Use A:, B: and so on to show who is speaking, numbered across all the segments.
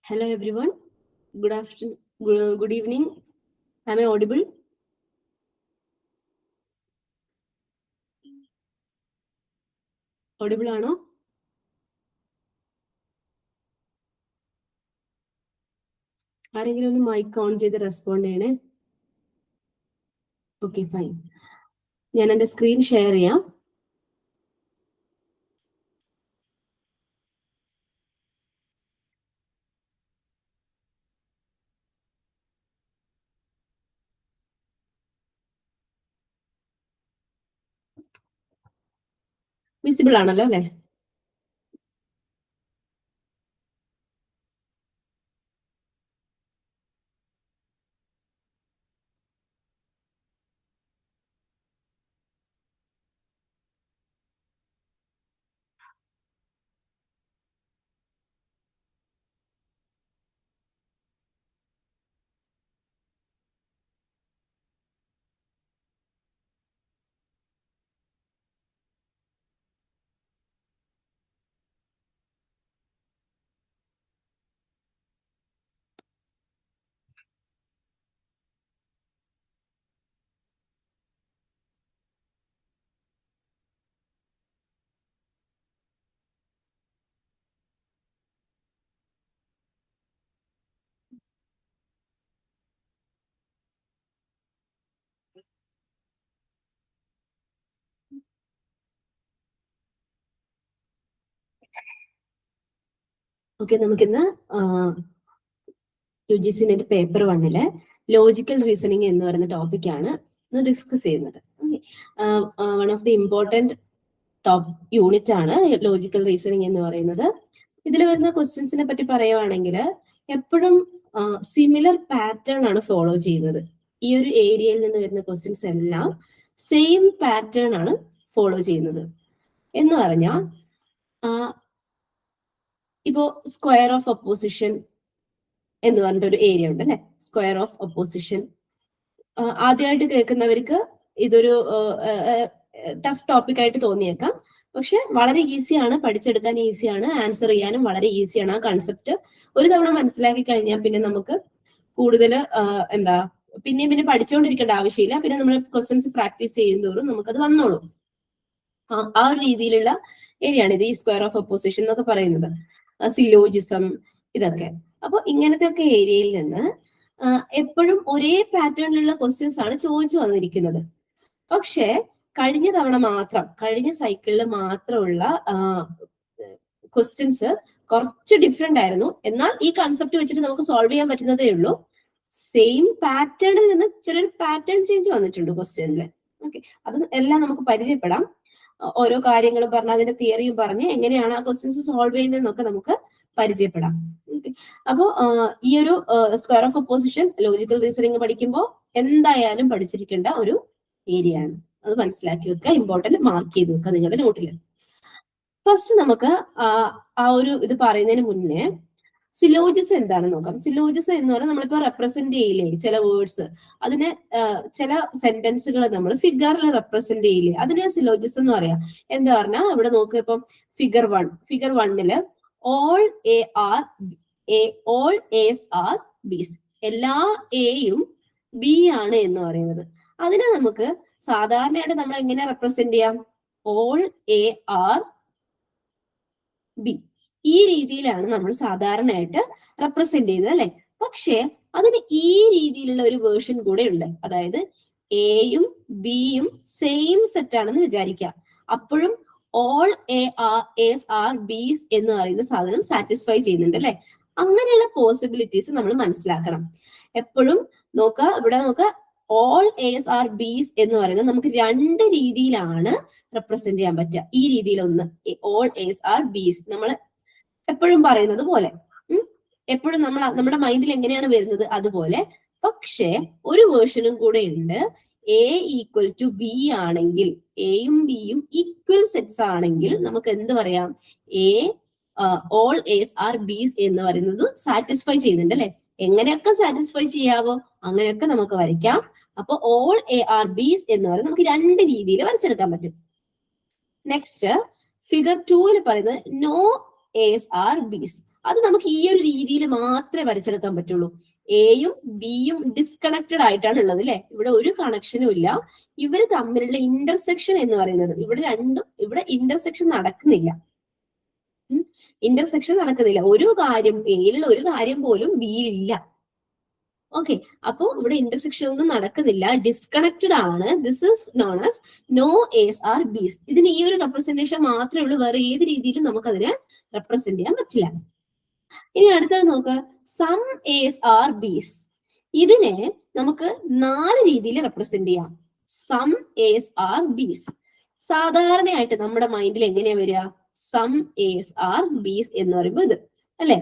A: Hello everyone. Good afternoon. Good evening. Am I audible? Audible ആണോ? ആരെങ്കിലും ഒന്ന് mic on ചെയ്ത് റെസ്പോണ്ട് ചെയ്യണേ. Okay, fine. ഞാൻ എൻ്റെ സ്ക്രീൻ ഷെയർ ചെയ്യാം. വിസിബിൾ ആണല്ലോ അല്ലേ? ഓക്കെ, നമുക്കിന്ന് UGC net paper 1 logical reasoning എന്ന് പറയുന്ന ടോപ്പിക്കാണ് ഇന്ന് ഡിസ്കസ് ചെയ്യുന്നത്. One of the important top unit ആണ് ലോജിക്കൽ റീസണിങ് എന്ന് പറയുന്നത്. ഇതിൽ വരുന്ന ക്വസ്റ്റ്യൻസിനെ പറ്റി പറയുവാണെങ്കിൽ എപ്പോഴും സിമിലർ പാറ്റേൺ ആണ് ഫോളോ ചെയ്യുന്നത്. ഈ ഒരു ഏരിയയിൽ നിന്ന് വരുന്ന ക്വസ്റ്റ്യൻസ് എല്ലാം സെയിം പാറ്റേൺ ആണ് ഫോളോ ചെയ്യുന്നത്. എന്ന് പറഞ്ഞാൽ ഇപ്പോ സ്ക്വയർ ഓഫ് ഒപ്പോസിഷൻ എന്ന് പറഞ്ഞിട്ടൊരു ഏരിയ ഉണ്ട് അല്ലെ. സ്ക്വയർ ഓഫ് ഒപ്പോസിഷൻ ആദ്യമായിട്ട് കേൾക്കുന്നവർക്ക് ഇതൊരു ടഫ് ടോപ്പിക് ആയിട്ട് തോന്നിയേക്കാം. പക്ഷെ വളരെ ഈസിയാണ്, പഠിച്ചെടുക്കാൻ ഈസിയാണ്, ആൻസർ ചെയ്യാനും വളരെ ഈസിയാണ്. ആ കൺസെപ്റ്റ് ഒരു തവണ മനസ്സിലാക്കി കഴിഞ്ഞാൽ പിന്നെ നമുക്ക് കൂടുതൽ പിന്നെ പഠിച്ചുകൊണ്ടിരിക്കേണ്ട ആവശ്യമില്ല. പിന്നെ നമ്മൾ ക്വസ്റ്റ്യൻസ് പ്രാക്ടീസ് ചെയ്യുന്നതോറും നമുക്കത് വന്നോളും. ആ ഒരു രീതിയിലുള്ള ഏരിയയാണ് ഇത്, ഈ സ്ക്വയർ ഓഫ് ഒപ്പോസിഷൻ എന്നൊക്കെ പറയുന്നത്, സിലോജിസം ഇതൊക്കെ. അപ്പൊ ഇങ്ങനത്തെ ഒക്കെ ഏരിയയിൽ നിന്ന് എപ്പോഴും ഒരേ പാറ്റേണിലുള്ള ക്വസ്റ്റ്യൻസ് ആണ് ചോദിച്ചു വന്നിരിക്കുന്നത്. പക്ഷേ കഴിഞ്ഞ സൈക്കിളിൽ മാത്രമുള്ള ക്വസ്റ്റ്യൻസ് കുറച്ച് ഡിഫറെന്റ് ആയിരുന്നു. എന്നാൽ ഈ കൺസെപ്റ്റ് വെച്ചിട്ട് നമുക്ക് സോൾവ് ചെയ്യാൻ പറ്റുന്നതേ ഉള്ളൂ. സെയിം പാറ്റേണിൽ നിന്ന് ചെറിയൊരു പാറ്റേൺ ചേഞ്ച് വന്നിട്ടുണ്ട് ക്വസ്റ്റ്യനിൽ. ഓക്കെ, അത് എല്ലാം നമുക്ക് പരിചയപ്പെടാം. ഓരോ കാര്യങ്ങളും പറഞ്ഞ് അതിന്റെ തിയറിയും പറഞ്ഞ് എങ്ങനെയാണ് ആ ക്വസ്റ്റ്യൻസ് സോൾവ് ചെയ്യുന്നതെന്നൊക്കെ നമുക്ക് പരിചയപ്പെടാം. അപ്പോ ഈ ഒരു square of opposition logical reasoning പഠിക്കുമ്പോൾ എന്തായാലും പഠിച്ചിരിക്കേണ്ട ഒരു ഏരിയ ആണ്. അത് മനസ്സിലാക്കി വെക്കുക, ഇമ്പോർട്ടന്റ് മാർക്ക് ചെയ്ത് വെക്കുക നിങ്ങളുടെ നോട്ടിൽ. ഫസ്റ്റ് നമുക്ക് ആ ഒരു ഇത് പറയുന്നതിന് മുന്നേ സിലോജിസം എന്താണെന്ന് നോക്കാം. സിലോജിസം എന്ന് പറഞ്ഞാൽ നമ്മളിപ്പോ റെപ്രസെന്റ് ചെയ്യില്ലേ ചില വേർഡ്സ്, അതിന് ചില സെന്റൻസുകൾ നമ്മൾ ഫിഗറിൽ റെപ്രസെന്റ് ചെയ്യില്ലേ, അതിനെ സിലോജിസം എന്ന് പറയാം. എന്താ പറഞ്ഞാൽ ഇവിടെ നോക്കുക, ഇപ്പം ഫിഗർ 1 ഓൾ A's ആർ ബീസ്, എല്ലാ എയും ബി ആണ് എന്ന് പറയുന്നത്. അതിനെ നമുക്ക് സാധാരണയായിട്ട് നമ്മൾ എങ്ങനെ റെപ്രസെന്റ് ചെയ്യാം? ഓൾ എ ആർ ബി, ഈ രീതിയിലാണ് നമ്മൾ സാധാരണയായിട്ട് റെപ്രസെന്റ് ചെയ്യുന്നത് അല്ലെ. പക്ഷേ അതിന് ഈ രീതിയിലുള്ള ഒരു വേർഷൻ കൂടെ ഉണ്ട്. അതായത് എയും ബിയും സെയിം സെറ്റ് ആണെന്ന് വിചാരിക്കാം. അപ്പോഴും ഓൾ A's ആർ ബീസ് എന്ന് പറയുന്ന സാധനം സാറ്റിസ്ഫൈ ചെയ്യുന്നുണ്ട് അല്ലെ. അങ്ങനെയുള്ള പോസിബിലിറ്റീസ് നമ്മൾ മനസ്സിലാക്കണം. എപ്പോഴും ഇവിടെ നോക്കുക, ഓൾ A's ആർ ബീസ് എന്ന് പറയുന്നത് നമുക്ക് രണ്ട് രീതിയിലാണ് റെപ്രസെന്റ് ചെയ്യാൻ പറ്റുക. ഈ രീതിയിൽ ഒന്ന്, ഓൾ A's ആർ ബീസ് നമ്മൾ എപ്പോഴും പറയുന്നത് പോലെ, എപ്പോഴും നമ്മുടെ മൈൻഡിൽ എങ്ങനെയാണ് വരുന്നത് അതുപോലെ. പക്ഷേ ഒരു വേർഷനും കൂടെ ഉണ്ട്. എ ഈക്വൽ ടു ബി ആണെങ്കിൽ, എയും ബിയും ഈക്വൽ സെറ്റ്സ് ആണെങ്കിൽ നമുക്ക് എന്ത് പറയാം? ഓൾ A's ആർ ബീസ് എന്ന് പറയുന്നത് സാറ്റിസ്ഫൈ ചെയ്യുന്നുണ്ട് അല്ലെ. എങ്ങനെയൊക്കെ സാറ്റിസ്ഫൈ ചെയ്യാവോ അങ്ങനെയൊക്കെ നമുക്ക് വരയ്ക്കാം. അപ്പൊ ഓൾ എ ആർ ബീസ് എന്ന് പറയുന്നത് നമുക്ക് രണ്ട് രീതിയിൽ വരച്ചെടുക്കാൻ പറ്റും. നെക്സ്റ്റ് ഫിഗർ 2 പറയുന്നത് നോ A's ആർ ബീസ്. അത് നമുക്ക് ഈ ഒരു രീതിയിൽ മാത്രമേ വരച്ചെടുക്കാൻ പറ്റുള്ളൂ. എയും ബിയും ഡിസ്കണക്റ്റഡ് ആയിട്ടാണ് ഉള്ളത് അല്ലെ. ഇവിടെ ഒരു കണക്ഷനും ഇല്ല. ഇവർ തമ്മിലുള്ള ഇന്റർസെക്ഷൻ എന്ന് പറയുന്നത് ഇവിടെ ഇന്റർസെക്ഷൻ നടക്കുന്നില്ല. ഇന്റർസെക്ഷൻ നടക്കുന്നില്ല. ഒരു കാര്യം എയിലുള്ള ഒരു കാര്യം പോലും ബിയിലില്ല. ഓക്കെ, അപ്പോ ഇവിടെ ഇന്റർസെക്ഷൻ ഒന്നും നടക്കുന്നില്ല, ഡിസ്കണക്റ്റഡ് ആണ്. This is known as no S are Bs. ഇതിന് ഈ ഒരു റെപ്രസെന്റേഷൻ മാത്രമേ ഉള്ളൂ, വേറെ ഏത് രീതിയിലും നമുക്ക് അതിനെ റെപ്രസെന്റ് ചെയ്യാൻ പറ്റില്ല. ഇനി അടുത്തത് നോക്ക്, സം എസ് ആർ ബീസ്. ഇതിനെ നമുക്ക് 4 രീതിയിൽ റെപ്രസെന്റ് ചെയ്യാം. സം എസ് ആർ ബീസ് സാധാരണയായിട്ട് നമ്മുടെ മൈൻഡിൽ എങ്ങനെയാ വരിക? സം എസ് ആർ ബീസ് എന്ന് പറയുമ്പോൾ ഇത് അല്ലെ,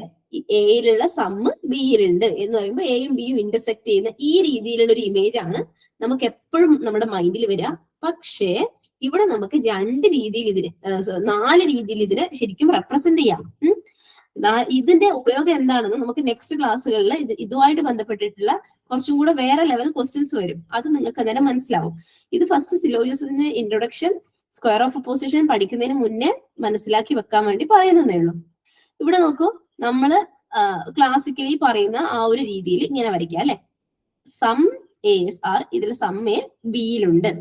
A: എയിലുള്ള സമ്മ് ബിയിലുണ്ട് എന്ന് പറയുമ്പോൾ എയും ബിയും ഇന്റർസെക്ട് ചെയ്യുന്ന ഈ രീതിയിലുള്ള ഒരു ഇമേജ് ആണ് നമുക്ക് എപ്പോഴും നമ്മുടെ മൈൻഡിൽ വരിക. പക്ഷേ ഇവിടെ നമുക്ക് 2 രീതിയിൽ ഇതിന് 4 രീതിയിൽ ഇതിനെ ശരിക്കും റെപ്രസെന്റ് ചെയ്യാം. ഇതിന്റെ ഉപയോഗം എന്താണെന്ന് നമുക്ക് നെക്സ്റ്റ് ക്ലാസ്സുകളിൽ ഇതുമായിട്ട് ബന്ധപ്പെട്ടിട്ടുള്ള കുറച്ചും കൂടെ വേറെ ലെവൽ ക്വസ്റ്റ്യൻസ് വരും. അത് നിങ്ങൾക്ക് തന്നെ മനസ്സിലാവും. ഇത് ഫസ്റ്റ് സിലോജിയസിന് ഇൻട്രൊഡക്ഷൻ, സ്ക്വയർ ഓഫ് ഒപ്പോസിഷൻ പഠിക്കുന്നതിന് മുന്നേ മനസ്സിലാക്കി വെക്കാൻ വേണ്ടി പറയുന്നതേ ഉള്ളൂ. ഇവിടെ നോക്കൂ, നമ്മള് ക്ലാസിക്കലി പറയുന്ന ആ ഒരു രീതിയിൽ ഇങ്ങനെ വരയ്ക്കാം അല്ലെ. സം എസ് ആർ, ഇതിൽ സം എ ബിയിലുണ്ട്.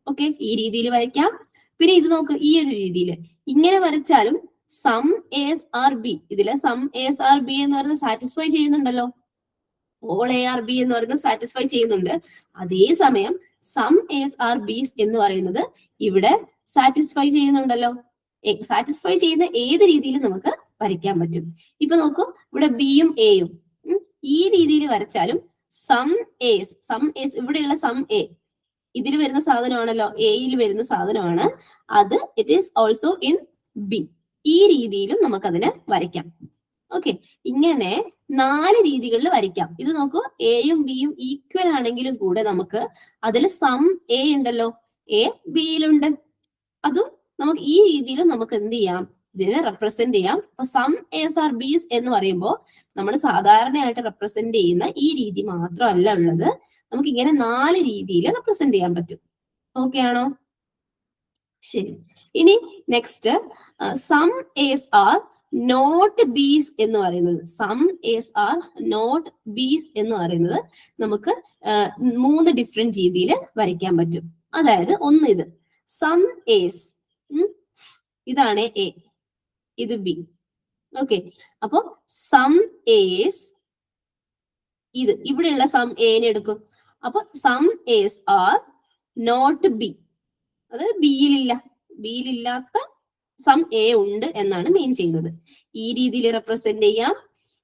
A: ഓക്കെ, ഈ രീതിയിൽ വരയ്ക്കാം. പിന്നെ ഇത് നോക്ക്, ഈ ഒരു രീതിയിൽ ഇങ്ങനെ വരച്ചാലും സം എസ് ആർ ബി, ഇതിലെ സം എസ് ആർ ബി എന്ന് പറയുന്നത് സാറ്റിസ്ഫൈ ചെയ്യുന്നുണ്ടല്ലോ. ഓൾ എ ആർ ബി എന്ന് പറയുന്നത് സാറ്റിസ്ഫൈ ചെയ്യുന്നുണ്ട്. അതേസമയം സം എസ് ആർ ബീസ് എന്ന് പറയുന്നത് ഇവിടെ സാറ്റിസ്ഫൈ ചെയ്യുന്നുണ്ടല്ലോ. സാറ്റിസ്ഫൈ ചെയ്യുന്ന ഏത് രീതിയിൽ നമുക്ക് വരയ്ക്കാൻ പറ്റും. ഇപ്പൊ നോക്കൂ, ഇവിടെ ബിയും എയും ഈ രീതിയിൽ വരച്ചാലും സം എസ് ഇവിടെയുള്ള സം എ ഇതിൽ വരുന്ന സാധനമാണല്ലോ, എയിൽ വരുന്ന സാധനമാണ് അത്. It is also in B. ഈ രീതിയിലും നമുക്കതിനെ വരയ്ക്കാം. ഓക്കെ, ഇങ്ങനെ 4 രീതികളിൽ വരയ്ക്കാം. ഇത് നോക്കൂ, എയും ബിയും ഈക്വൽ ആണെങ്കിലും കൂടെ നമുക്ക് അതിൽ സം എ ഉണ്ടല്ലോ, എ ബിയിലുണ്ട്. അതും നമുക്ക് ഈ രീതിയിൽ നമുക്ക് എന്ത് ചെയ്യാം, ഇതിനെ റെപ്രസെന്റ് ചെയ്യാം. അപ്പൊ സം എസ് ആർ ബീസ് എന്ന് പറയുമ്പോൾ നമ്മൾ സാധാരണയായിട്ട് റെപ്രസെന്റ് ചെയ്യുന്ന ഈ രീതി മാത്രമല്ല ഉള്ളത്, നമുക്ക് ഇങ്ങനെ 4 രീതിയിൽ റെപ്രസെന്റ് ചെയ്യാൻ പറ്റും. ഓക്കെ ആണോ? ശരി. ഇനി next, some S are not Bs എന്ന് പറയുന്നത്, some S are not Bs എന്ന് പറയുന്നത് നമുക്ക് 3 ഡിഫറെന്റ് രീതിയിൽ വരയ്ക്കാൻ പറ്റും. അതായത് ഒന്ന്, ഇത് സം എസ്, ഇതാണ് എ, ഇത് ബി. ഓക്കെ, അപ്പൊ സം എസ്, ഇത് ഇവിടെയുള്ള സം എനെ എടുക്കും. അപ്പൊ some S are not B, അത് ബിയിലില്ലാത്ത സം എ ഉണ്ട് എന്നാണ് മീൻ ചെയ്യുന്നത്. ഈ രീതിയിൽ റെപ്രസെന്റ് ചെയ്യാം,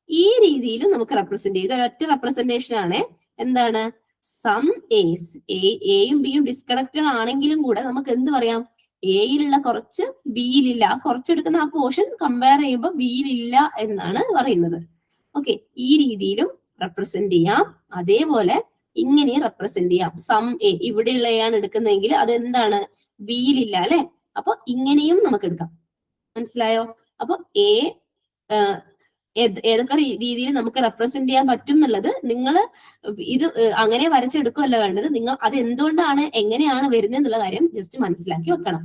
A: ഈ രീതിയിലും നമുക്ക് റെപ്രസെന്റ് ചെയ്ത് ഒരൊറ്റ റെപ്രസെന്റേഷൻ ആണ്. എന്താണ്? സം എസ്, എയും ബിയും ഡിസ്കണക്റ്റഡ് ആണെങ്കിലും കൂടെ നമുക്ക് എന്ത് പറയാം, എയിലുള്ള കുറച്ച് ബിയിലില്ല, കുറച്ചെടുക്കുന്ന ആ പോർഷൻ കമ്പയർ ചെയ്യുമ്പോൾ ബിയിലില്ല എന്നാണ് പറയുന്നത്. ഓക്കെ, ഈ രീതിയിലും റെപ്രസെന്റ് ചെയ്യാം. അതേപോലെ ഇങ്ങനെ റെപ്രസെന്റ് ചെയ്യാം. സം എ, ഇവിടെയുള്ള എ ആണ് എടുക്കുന്നതെങ്കിൽ അതെന്താണ്, ബിയിലില്ല അല്ലെ. അപ്പൊ ഇങ്ങനെയും നമുക്ക് എടുക്കാം. മനസ്സിലായോ? അപ്പൊ ഏതൊക്കെ രീതിയിൽ നമുക്ക് റെപ്രസെന്റ് ചെയ്യാൻ പറ്റും എന്നുള്ളത് നിങ്ങൾ ഇത് അങ്ങനെ വരച്ചെടുക്കുകയല്ല വേണ്ടത്, നിങ്ങൾ അത് എന്തുകൊണ്ടാണ് എങ്ങനെയാണ് വരുന്നത് എന്നുള്ള കാര്യം ജസ്റ്റ് മനസ്സിലാക്കി വെക്കണം.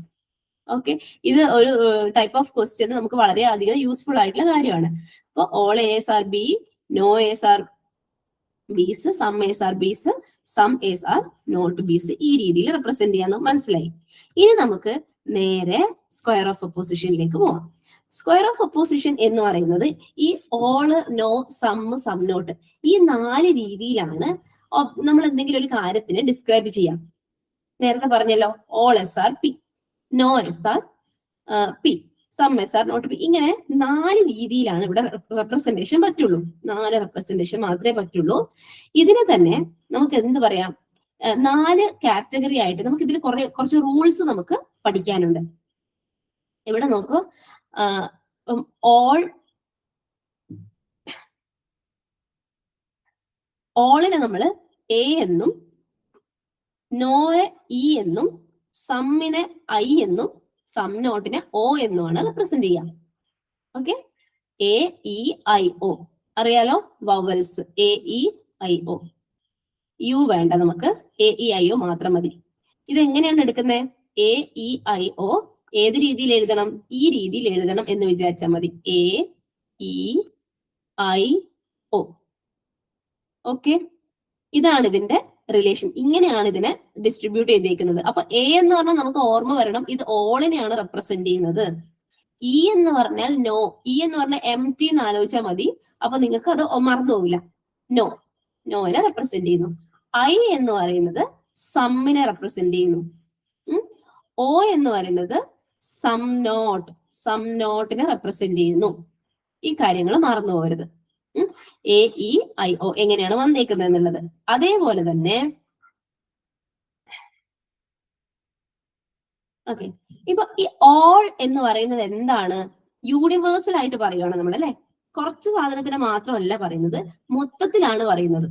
A: ഓക്കെ, ഇത് ഒരു ടൈപ്പ് ഓഫ് ക്വസ്റ്റ്യൻ നമുക്ക് വളരെയധികം യൂസ്ഫുൾ ആയിട്ടുള്ള കാര്യമാണ്. അപ്പൊ all S are B, no S are Bs, some S are Bs, some S are not Bs, ഈ രീതിയിൽ റെപ്രസെന്റ് ചെയ്യാന്ന് മനസ്സിലായി. ഇനി നമുക്ക് നേരെ സ്ക്വയർ ഓഫ് ഒപ്പോസിഷനിലേക്ക് പോവാം. സ്ക്വയർ ഓഫ് ഒപ്പോസിഷൻ എന്ന് പറയുന്നത് ഈ ഓള്, നോ, സം, സം നോട്ട്, ഈ 4 രീതിയിലാണ് നമ്മൾ എന്തെങ്കിലും ഒരു കാര്യത്തിനെ ഡിസ്ക്രൈബ് ചെയ്യാം. നേരത്തെ പറഞ്ഞല്ലോ, all S are P, no S are P, some S are not P. ഇങ്ങനെ 4 രീതിയിലാണ് ഇവിടെ റെപ്രസെന്റേഷൻ പറ്റുള്ളൂ. 4 റെപ്രസെന്റേഷൻ മാത്രമേ പറ്റുള്ളൂ. ഇതിനെ തന്നെ നമുക്ക് എന്ത് പറയാം, 4 കാറ്റഗറി ആയിട്ട് നമുക്ക് ഇതിൽ കുറച്ച് റൂൾസ് നമുക്ക് പഠിക്കാനുണ്ട്. ഇവിടെ നോക്കൂ, ഓളിനെ നമ്മൾ എ എന്നും, നോയെ ഇ എന്നും, സമ്മിനെ ഐ എന്നും, സം നോട്ടിനെ ഒ എന്നുമാണ് റെപ്രസെന്റ് ചെയ്യാം. Okay, A E I O അറിയാലോ, vowels A E I O. U വേണ്ട, നമുക്ക് എ ഇ ഐ ഒ മാത്രം മതി. ഇത് എങ്ങനെയാണ് എടുക്കുന്നത്? എ ഇ ഐ ഒ ഏത് രീതിയിൽ എഴുതണം? ഈ രീതിയിൽ എഴുതണം എന്ന് വിചാരിച്ചാൽ മതി. A E IO. ഓക്കെ, ഇതാണ് ഇതിന്റെ റിലേഷൻ. ഇങ്ങനെയാണ് ഇതിനെ ഡിസ്ട്രിബ്യൂട്ട് ചെയ്തേക്കുന്നത്. അപ്പൊ എ എന്ന് പറഞ്ഞാൽ നമുക്ക് ഓർമ്മ വരണം, ഇത് ഓളിനെയാണ് റെപ്രസെന്റ് ചെയ്യുന്നത്. ഇ എന്ന് പറഞ്ഞാൽ നോ, ഇ എന്ന് പറഞ്ഞാൽ empty എന്ന് ആലോചിച്ചാൽ മതി. അപ്പൊ നിങ്ങൾക്ക് അത് മറന്നു പോവില്ല. നോ, നോനെ റെപ്രസെന്റ് ചെയ്യുന്നു. ഐ എന്ന് പറയുന്നത് സമ്മിനെ റെപ്രസെന്റ് ചെയ്യുന്നു. ഒ എന്ന് പറയുന്നത് സം നോട്ടിനെ റെപ്രസെന്റ് ചെയ്യുന്നു. ഈ കാര്യങ്ങൾ മറന്നു പോകരുത്. AEIO എങ്ങനെയാണ് വന്നേക്കുന്നത് എന്നുള്ളത്. അതേപോലെ തന്നെ ഓക്കെ, ഇപ്പൊ ഈ ഓൾ എന്ന് പറയുന്നത് എന്താണ്? യൂണിവേഴ്സൽ ആയിട്ട് പറയുകയാണ് നമ്മൾ, അല്ലെ? കുറച്ച് സാധനത്തിന് മാത്രമല്ല പറയുന്നത്, മൊത്തത്തിലാണ് പറയുന്നത്.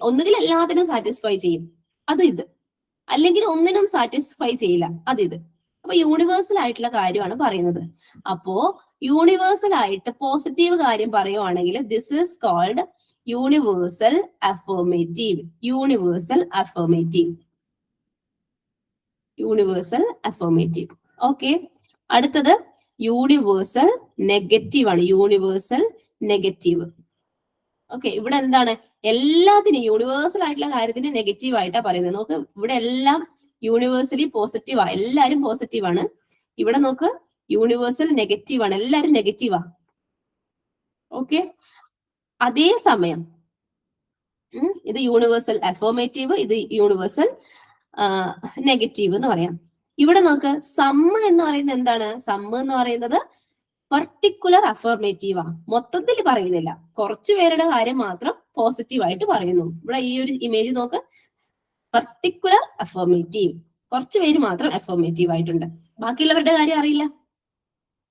A: ഒന്നുകിൽ എല്ലാത്തിനും സാറ്റിസ്ഫൈ ചെയ്യും, അത് ഇത്. അല്ലെങ്കിൽ ഒന്നിനും സാറ്റിസ്ഫൈ ചെയ്യില്ല, അത് ഇത്. അപ്പൊ യൂണിവേഴ്സൽ ആയിട്ടുള്ള കാര്യമാണ് പറയുന്നത്. അപ്പോ യൂണിവേഴ്സൽ ആയിട്ട് പോസിറ്റീവ് കാര്യം പറയുവാണെങ്കിൽ this is called universal affirmative. Universal affirmative. Universal affirmative. Okay, അടുത്തത് യൂണിവേഴ്സൽ നെഗറ്റീവ് ആണ്. Universal negative. ഓക്കെ, ഇവിടെ എന്താണ്? എല്ലാത്തിനും യൂണിവേഴ്സൽ ആയിട്ടുള്ള കാര്യത്തിന് നെഗറ്റീവ് ആയിട്ടാണ് പറയുന്നത്. നോക്ക്, ഇവിടെ എല്ലാം യൂണിവേഴ്സലി പോസിറ്റീവാ, എല്ലാവരും പോസിറ്റീവാണ്. ഇവിടെ നോക്ക്, യൂണിവേഴ്സൽ നെഗറ്റീവ് ആണ്, എല്ലാവരും നെഗറ്റീവാ. ഓക്കെ, അതേസമയം ഇത് യൂണിവേഴ്സൽ അഫർമേറ്റീവ്, ഇത് യൂണിവേഴ്സൽ നെഗറ്റീവ് എന്ന് പറയാം. ഇവിടെ നോക്ക്, സമ്മ് എന്ന് പറയുന്നത് എന്താണ്? സമ്മ് എന്ന് പറയുന്നത് പർട്ടിക്കുലർ അഫർമേറ്റീവാ, മൊത്തത്തിൽ പറയുന്നില്ല, കുറച്ചു പേരുടെ കാര്യം മാത്രം പോസിറ്റീവ് ആയിട്ട് പറയുന്നു. ഇവിടെ ഈ ഒരു ഇമേജ് നോക്ക്, പർട്ടിക്കുലർ അഫർമേറ്റീവ്, കുറച്ചു പേര് മാത്രം അഫർമേറ്റീവ് ആയിട്ടുണ്ട്, ബാക്കിയുള്ളവരുടെ കാര്യം അറിയില്ല.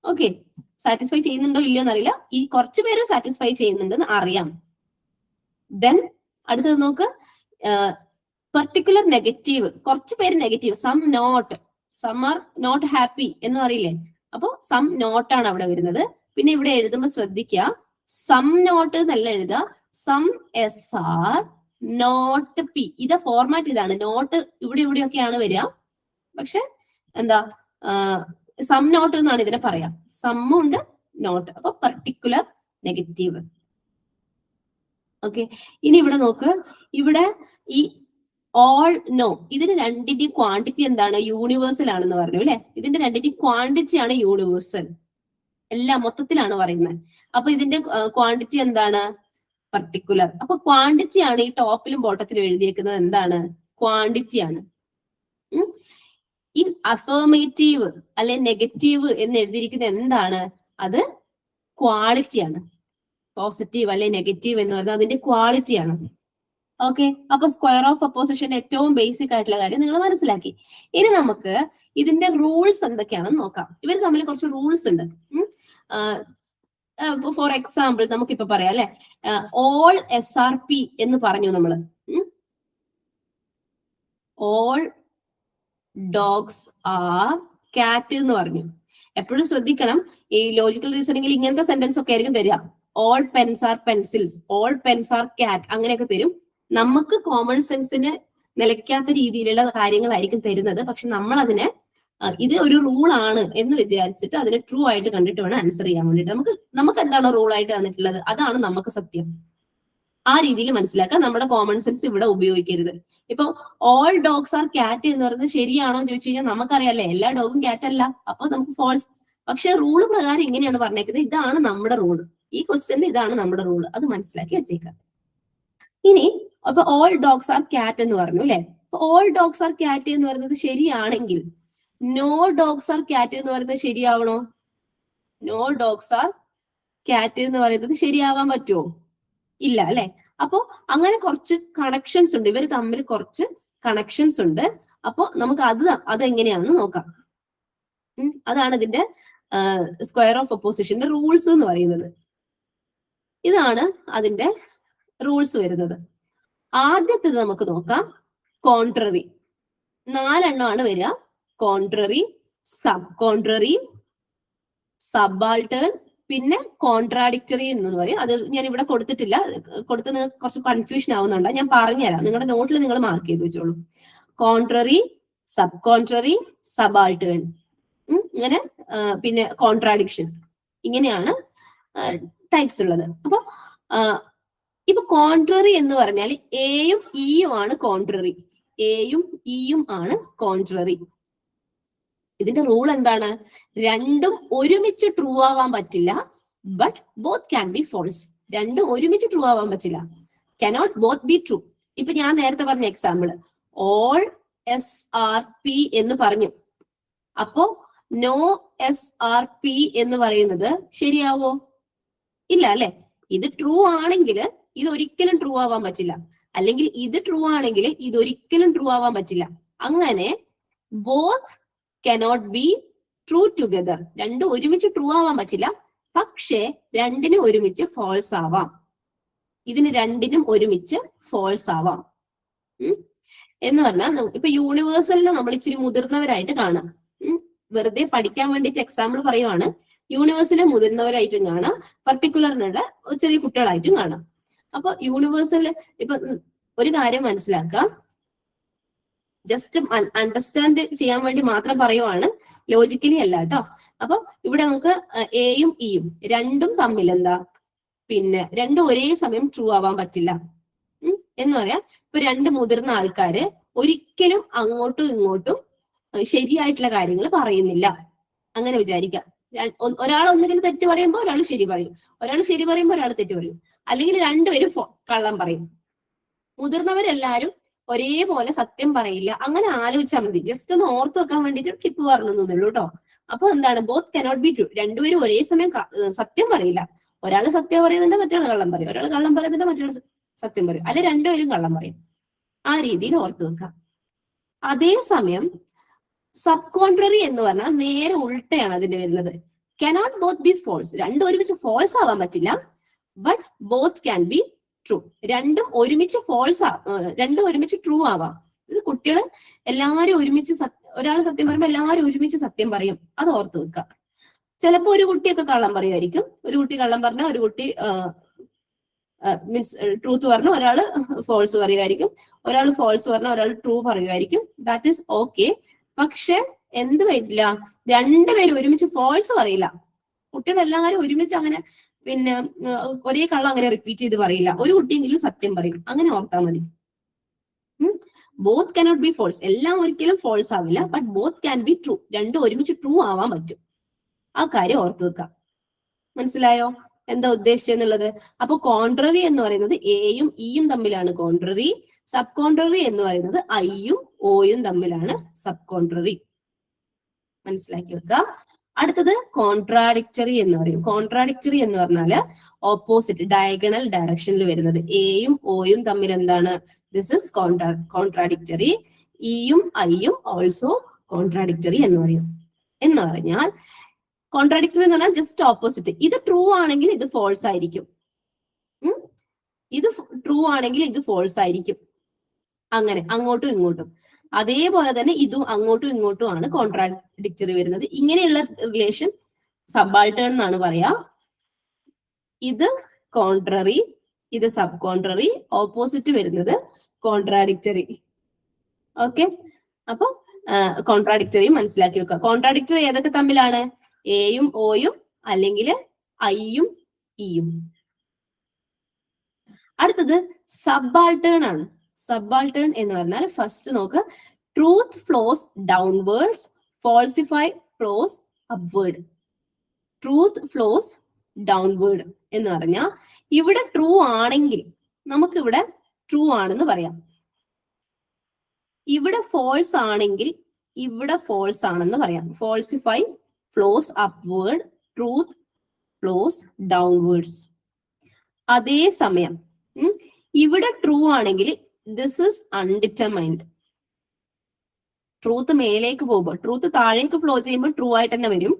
A: ഓക്കെ, സാറ്റിസ്ഫൈ ചെയ്യുന്നുണ്ടോ ഇല്ലയോ എന്നറിയില്ല, ഈ കുറച്ചു പേര് സാറ്റിസ്ഫൈ ചെയ്യുന്നുണ്ടെന്ന് അറിയാം. ദെൻ അടുത്തത് നോക്ക്, പർട്ടിക്കുലർ നെഗറ്റീവ്, കുറച്ചു പേര് negative, some are not happy എന്ന് പറയില്ലേ, അപ്പൊ സം നോട്ടാണ് അവിടെ വരുന്നത്. പിന്നെ ഇവിടെ എഴുതുമ്പോൾ ശ്രദ്ധിക്കുക, സം നോട്ട് എന്നല്ല എഴുതുക, സം SR നോട്ട് P. ഇത് ഫോർമാറ്റ് ഇതാണ്, നോട്ട് ഇവിടെ ഇവിടെയൊക്കെയാണ് വരിക, പക്ഷെ എന്താ സം നോട്ട് എന്നാണ് ഇതിനെ പറയാം. സമ്മും ഉണ്ട്, നോട്ട്, അപ്പൊ പർട്ടിക്കുലർ നെഗറ്റീവ്. ഓക്കെ, ഇനി ഇവിടെ നോക്ക്, ഇവിടെ ഈ ഓൾ നോ, ഇതിന് രണ്ടിന്റെ ക്വാണ്ടിറ്റി എന്താണ്? യൂണിവേഴ്സൽ ആണെന്ന് പറഞ്ഞു, അല്ലെ? ഇതിന്റെ രണ്ടിന്റെ ക്വാണ്ടിറ്റി ആണ് യൂണിവേഴ്സൽ, എല്ലാം മൊത്തത്തിലാണ് പറയുന്നത്. അപ്പൊ ഇതിന്റെ ക്വാണ്ടിറ്റി എന്താണ്? പർട്ടിക്കുലർ. അപ്പൊ ക്വാണ്ടിറ്റി ആണ് ഈ ടോപ്പിലും ബോട്ടത്തിലും എഴുതിയേക്കുന്നത്. എന്താണ്? ക്വാണ്ടിറ്റി ആണ്. ഈ അഫർമേറ്റീവ് അല്ലെ നെഗറ്റീവ് എന്ന് എഴുതിയിരിക്കുന്നത് എന്താണ്? അത് ക്വാളിറ്റി ആണ്. പോസിറ്റീവ് അല്ലെ നെഗറ്റീവ് എന്ന് പറയുന്നത് അതിന്റെ ക്വാളിറ്റി ആണ്. ഓക്കെ, അപ്പൊ സ്ക്വയർ ഓഫ് അപ്പോസിഷൻ ഏറ്റവും ബേസിക് ആയിട്ടുള്ള കാര്യം നിങ്ങൾ മനസ്സിലാക്കി. ഇനി നമുക്ക് ഇതിന്റെ റൂൾസ് എന്തൊക്കെയാണെന്ന് നോക്കാം. ഇവർ തമ്മിൽ കുറച്ച് റൂൾസ് ഉണ്ട്. ഫോർ എക്സാമ്പിൾ നമുക്കിപ്പോ പറയാം, അല്ലെ? ഓൾ SRP എന്ന് പറഞ്ഞു നമ്മള്. ഓൾ ഡോഗ്സ് ആർ കാറ്റ് എന്ന് പറഞ്ഞു. എപ്പോഴും ശ്രദ്ധിക്കണം, ഈ ലോജിക്കൽ റീസണിംഗിൽ ഇങ്ങനത്തെ സെന്റൻസ് ഒക്കെ ആയിരിക്കും തരിക. All pens are pencils, all pens are cat, അങ്ങനെയൊക്കെ തരും. നമുക്ക് കോമൺ സെൻസിന് നിലയ്ക്കാത്ത രീതിയിലുള്ള കാര്യങ്ങളായിരിക്കും തരുന്നത്. പക്ഷെ നമ്മൾ അതിനെ ഇത് ഒരു റൂൾ ആണ് എന്ന് വിചാരിച്ചിട്ട് അതിനെ ട്രൂ ആയിട്ട് കണ്ടിട്ട് വേണം ആൻസർ ചെയ്യാൻ വേണ്ടിയിട്ട്. നമുക്ക് എന്താണ് റൂൾ ആയിട്ട് തന്നിട്ടുള്ളത്, അതാണ് നമുക്ക് സത്യം. ആ രീതിയിൽ മനസ്സിലാക്കാൻ നമ്മുടെ കോമൺ സെൻസ് ഇവിടെ ഉപയോഗിക്കരുത്. ഇപ്പൊ ഓൾ ഡോഗ്സ് ആർ കാറ്റ് എന്ന് പറയുന്നത് ശരിയാണോ എന്ന് ചോദിച്ചു കഴിഞ്ഞാൽ നമുക്കറിയാലേ എല്ലാ ഡോഗും കാറ്റ് അല്ല, അപ്പൊ നമുക്ക് ഫോൾസ്. പക്ഷെ റൂള് പ്രകാരം ഇങ്ങനെയാണ് പറഞ്ഞേക്കുന്നത്, ഇതാണ് നമ്മുടെ റൂള്, ഈ ക്വസ്റ്റ്യനിൽ ഇതാണ് നമ്മുടെ റൂള്, അത് മനസ്സിലാക്കി വെച്ചേക്കാം. ഇനി അപ്പൊ ഓൾ ഡോഗ്സ് ആർ കാറ്റ് എന്ന് പറഞ്ഞു, അല്ലെ? ഓൾ ഡോഗ്സ് ആർ കാറ്റ് എന്ന് പറയുന്നത് ശരിയാണെങ്കിൽ നോ ഡോഗ്സ് ആർ കാറ്റ് എന്ന് പറയുന്നത് ശരിയാവണോ? നോ ഡോഗ്സ് ആർ കാറ്റ് എന്ന് പറയുന്നത് ശരിയാവാൻ പറ്റുമോ? ഇല്ല, അല്ലെ? അപ്പോ അങ്ങനെ കുറച്ച് കണക്ഷൻസ് ഉണ്ട്, ഇവർ തമ്മിൽ കുറച്ച് കണക്ഷൻസ് ഉണ്ട്. അപ്പൊ നമുക്ക് അതെങ്ങനെയാണെന്ന് നോക്കാം. അതാണ് ഇതിന്റെ സ്ക്വയർ ഓഫ് ഒപ്പോസിഷന്റെ റൂൾസ് എന്ന് പറയുന്നത്. ഇതാണ് അതിന്റെ റൂൾസ് വരുന്നത്. ആദ്യത്തേത് നമുക്ക് നോക്കാം, കോൺട്രറി. 4 എണ്ണമാണ് വരിക. കോൺട്രറി, സബ് കോൺട്രറി, സബാൾട്ടേൺ, പിന്നെ കോൺട്രാഡിക്ടറി എന്ന് പറയും. അത് ഞാൻ ഇവിടെ കൊടുത്തിട്ടില്ല, കൊടുത്ത് നിങ്ങൾക്ക് കുറച്ച് കൺഫ്യൂഷൻ ആവുന്നുണ്ട്, ഞാൻ പറഞ്ഞുതരാം. നിങ്ങളുടെ നോട്ടിൽ നിങ്ങൾ മാർക്ക് ചെയ്ത് വെച്ചോളൂ. കോൺട്രറി, സബ് കോൺട്രറി, സബാൾട്ടേൺ, ഇങ്ങനെ പിന്നെ കോൺട്രാഡിക്ഷൻ, ഇങ്ങനെയാണ് ടൈപ്സ് ഉള്ളത്. അപ്പൊ ഇപ്പൊ കോൺട്രറി എന്ന് പറഞ്ഞാൽ എയും ഇയും ആണ് കോൺട്രറി. എയും ഇയും ആണ് കോൺട്രറി. ഇതിന്റെ റൂൾ എന്താണ്? രണ്ടും ഒരുമിച്ച് ട്രൂ ആവാൻ പറ്റില്ല, but both can be false. രണ്ടും ഒരുമിച്ച് ട്രൂ ആവാൻ പറ്റില്ല, കനോട്ട് ബോത്ത് ബി ട്രൂ. ഇപ്പൊ ഞാൻ നേരത്തെ പറഞ്ഞ എക്സാമ്പിൾ ഓൾ SRP എന്ന് പറഞ്ഞു. അപ്പോ നോ SRP എന്ന് പറയുന്നത് ശരിയാവോ? ഇല്ല അല്ലെ? ഇത് ട്രൂ ആണെങ്കിൽ ഇത് ഒരിക്കലും ട്രൂ ആവാൻ പറ്റില്ല, അല്ലെങ്കിൽ ഇത് ട്രൂ ആണെങ്കിൽ ഇത് ഒരിക്കലും ട്രൂ ആവാൻ പറ്റില്ല. അങ്ങനെ both cannot be true together. രണ്ടും ഒരുമിച്ച് ട്രൂ ആവാൻ പറ്റില്ല, പക്ഷേ രണ്ടിനും ഒരുമിച്ച് ഫോൾസ് ആവാം. ഇതിന് രണ്ടിനും ഒരുമിച്ച് ഫോൾസ് ആവാം എന്ന് പറഞ്ഞാൽ ഇപ്പൊ യൂണിവേഴ്സലിനെ നമ്മൾ ഇച്ചിരി മുതിർന്നവരായിട്ട് കാണാം. വെറുതെ പഠിക്കാൻ വേണ്ടിയിട്ട് എക്സാമ്പിൾ പറയുവാണ്. യൂണിവേഴ്സിലെ മുതിർന്നവരായിട്ടും കാണാം, പർട്ടിക്കുലറിനുള്ള ചെറിയ കുട്ടികളായിട്ടും കാണാം. അപ്പൊ യൂണിവേഴ്സൽ ഇപ്പൊ ഒരു കാര്യം മനസ്സിലാക്കാം, ജസ്റ്റ് അണ്ടർസ്റ്റാൻഡ് ചെയ്യാൻ വേണ്ടി മാത്രം പറയുവാണ്, ലോജിക്കലി അല്ല കേട്ടോ. അപ്പൊ ഇവിടെ നമുക്ക് എയും ഇയും രണ്ടും തമ്മിൽ എന്താ, പിന്നെ രണ്ടും ഒരേ സമയം ട്രൂ ആവാൻ പറ്റില്ല എന്ന് പറയാം. ഇപ്പൊ രണ്ട് മുതിർന്ന ആൾക്കാര് ഒരിക്കലും അങ്ങോട്ടും ഇങ്ങോട്ടും ശരിയായിട്ടുള്ള കാര്യങ്ങൾ പറയുന്നില്ല, അങ്ങനെ വിചാരിക്കാം. ഒരാൾ ഒന്നുകിൽ തെറ്റ് പറയുമ്പോൾ ഒരാൾ ശരി പറയും, ഒരാൾ ശരി പറയുമ്പോൾ ഒരാൾ തെറ്റ് പറയും, അല്ലെങ്കിൽ രണ്ടുപേരും കള്ളം പറയും. മുതിർന്നവരെല്ലാരും ഒരേപോലെ സത്യം പറയില്ല. അങ്ങനെ ആലോചിച്ചാൽ മതി, ജസ്റ്റ് ഒന്ന് ഓർത്ത് വെക്കാൻ വേണ്ടിട്ട് ടിപ്പ് പറഞ്ഞുള്ളൂ കേട്ടോ. അപ്പൊ എന്താണ്, ബോത്ത് കനോട്ട് ബി ട്രൂ. രണ്ടുപേരും ഒരേ സമയം സത്യം പറയില്ല. ഒരാൾ സത്യം പറയുന്നുണ്ട്, മറ്റൊരാൾ കള്ളം പറയും. ഒരാൾ കള്ളം പറയുന്നുണ്ട്, മറ്റൊരാൾ സത്യം പറയും. അല്ലെ രണ്ടുപേരും കള്ളം പറയും. ആ രീതിയിൽ ഓർത്ത് വെക്കാം. അതേസമയം സബ് കോൺട്രറി എന്ന് പറഞ്ഞാൽ നേരെ ഉൾട്ടയാണ് അതിന്റെ വരുന്നത്. Cannot both be false. രണ്ടും ഒരുമിച്ച് ഫോൾസ് ആവാൻ പറ്റില്ല, but both can be true. രണ്ടും ഒരുമിച്ച് ഫോൾസ് രണ്ടും ഒരുമിച്ച് ട്രൂ ആവാം. ഇത് കുട്ടികൾ എല്ലാവരും ഒരുമിച്ച് ഒരാൾ സത്യം പറയുമ്പോൾ എല്ലാവരും ഒരുമിച്ച് സത്യം പറയും, അത് ഓർത്ത് വെക്കാം. ചിലപ്പോ ഒരു കുട്ടിയൊക്കെ കള്ളം പറയുമായിരിക്കും. ഒരു കുട്ടി കള്ളം പറഞ്ഞാൽ ഒരു കുട്ടി മീൻസ് ട്രൂത്ത് പറഞ്ഞ ഒരാൾ ഫോൾസ് പറയുമായിരിക്കും, ഒരാൾ ഫോൾസ് പറഞ്ഞ ഒരാൾ ട്രൂ പറയുമായിരിക്കും. That is okay. പക്ഷെ എന്ത് വരില്ല, രണ്ടുപേരും ഒരുമിച്ച് ഫോൾസ് പറയില്ല. കുട്ടികൾ എല്ലാവരും ഒരുമിച്ച് അങ്ങനെ പിന്നെ ഒരേ കള്ളം അങ്ങനെ റിപ്പീറ്റ് ചെയ്ത് പറയില്ല. ഒരു കുട്ടിയെങ്കിലും സത്യം പറയും. അങ്ങനെ ഓർത്താൽ മതി. Both cannot be false. എല്ലാം ഒരിക്കലും ഫോൾസ് ആവില്ല, but both can be true. രണ്ടും ഒരുമിച്ച് ട്രൂ ആവാൻ പറ്റും. ആ കാര്യം ഓർത്തു വെക്കാം. മനസ്സിലായോ എന്താ ഉദ്ദേശിച്ചെന്നുള്ളത്? അപ്പൊ കോൺട്രറി എന്ന് പറയുന്നത് എയും ഇയും തമ്മിലാണ് കോൺട്രറി. സബ് കോൺട്രറി എന്ന് പറയുന്നത് ഐയും ഓയും തമ്മിലാണ് സബ് കോൺട്രറി. മനസ്സിലാക്കി വെക്കാം. അടുത്തത് കോൺട്രാഡിക്ടറി എന്ന് പറയും. കോൺട്രാഡിക്ടറി എന്ന് പറഞ്ഞാല് ഓപ്പോസിറ്റ് ഡയഗണൽ ഡയറക്ഷനിൽ വരുന്നത്. എയും ഓയും തമ്മിൽ എന്താണ്, ദിസ് ഇസ് കോൺട്രാഡിക്ടറി. ഇയും ഐയും ഓൾസോ കോൺട്രാഡിക്ടറി എന്ന് പറയും. എന്ന് പറഞ്ഞാൽ കോൺട്രാഡിക്ടറി എന്ന് പറഞ്ഞാൽ ജസ്റ്റ് ഓപ്പോസിറ്റ്. ഇത് ട്രൂ ആണെങ്കിൽ ഇത് ഫോൾസ് ആയിരിക്കും, ഇത് ട്രൂ ആണെങ്കിൽ ഇത് ഫോൾസ് ആയിരിക്കും. അങ്ങനെ അങ്ങോട്ടും ഇങ്ങോട്ടും. അതേപോലെ തന്നെ ഇതും അങ്ങോട്ടും ഇങ്ങോട്ടും ആണ് കോൺട്രാഡിക്ടറി വരുന്നത്. ഇങ്ങനെയുള്ള റിലേഷൻ സബാൾട്ടേൺ എന്നാണ് പറയാ. ഇത് കോൺട്രറി, ഇത് സബ് കോൺട്രറി, ഓപ്പോസിറ്റ് വരുന്നത് കോൺട്രാഡിക്ടറി. ഓക്കെ, അപ്പൊ കോൺട്രാഡിക്ടറി മനസ്സിലാക്കി വെക്കുക. കോൺട്രാഡിക്ടറി ഏതൊക്കെ തമ്മിലാണ്? എയും ഓയും, അല്ലെങ്കിൽ ഐയും ഇയും. അടുത്തത് സബാൾട്ടേൺ ആണ്. സബാൾട്ടേൺ എന്ന് പറഞ്ഞാൽ ഫസ്റ്റ് നോക്ക്, truth flows downwards, falsify flows upward. Truth flows downward എന്ന് പറഞ്ഞാൽ ഇവിടെ ട്രൂ ആണെങ്കിൽ നമുക്കിവിടെ ട്രൂ ആണെന്ന് പറയാം. ഇവിടെ ഫോൾസ് ആണെങ്കിൽ ഇവിടെ ഫോൾസ് ആണെന്ന് പറയാം. Falsify flows upward, truth flows downwards. അതേസമയം ഇവിടെ ട്രൂ ആണെങ്കിൽ ദിസ് ഇസ് അൺഡിറ്റർമൈൻഡ്. ട്രൂത്ത് മേലേക്ക് പോകുമ്പോൾ, ട്രൂത്ത് താഴേക്ക് ഫ്ലോ ചെയ്യുമ്പോൾ ട്രൂ ആയിട്ട് തന്നെ വരും.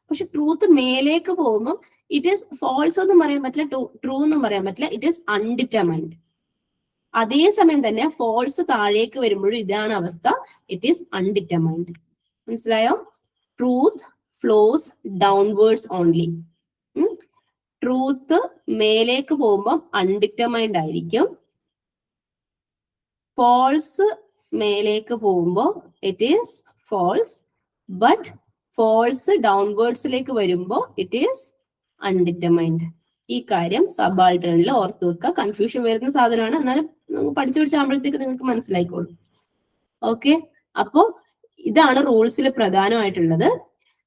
A: പക്ഷെ ട്രൂത്ത് മേലേക്ക് പോകുമ്പോൾ ഇറ്റ് ഈസ് ഫോൾസ് എന്നും പറയാൻ പറ്റില്ല, ട്രൂ എന്നും പറയാൻ പറ്റില്ല, ഇറ്റ് ഈസ് അൺഡിറ്റർമൈൻഡ്. അതേസമയം തന്നെ ഫോൾസ് താഴേക്ക് വരുമ്പോഴും ഇതാണ് അവസ്ഥ, ഇറ്റ് ഈസ് അൺഡിറ്റർമൈൻഡ്. മനസ്സിലായോ? Truth flows downwards only. Truth മേലേക്ക് പോകുമ്പോൾ അൺഡിറ്റർമൈൻഡ് ആയിരിക്കും. ഫോൾസ് മേലേക്ക് പോകുമ്പോൾ it is false, but false ഡൗൺവേർഡ്സിലേക്ക് വരുമ്പോൾ ഇറ്റ് ഈസ് അൺഡിറ്റർമൈൻഡ്. ഈ കാര്യം സബാൾട്ടേണിൽ ഓർത്തു വെക്കുക. കൺഫ്യൂഷൻ വരുന്ന സാധനമാണ്, എന്നാലും പഠിച്ചു പഠിച്ചാകുമ്പോഴത്തേക്ക് നിങ്ങൾക്ക് മനസ്സിലായിക്കോളും. ഓക്കെ, അപ്പോ ഇതാണ് റൂൾസിൽ പ്രധാനമായിട്ടുള്ളത്.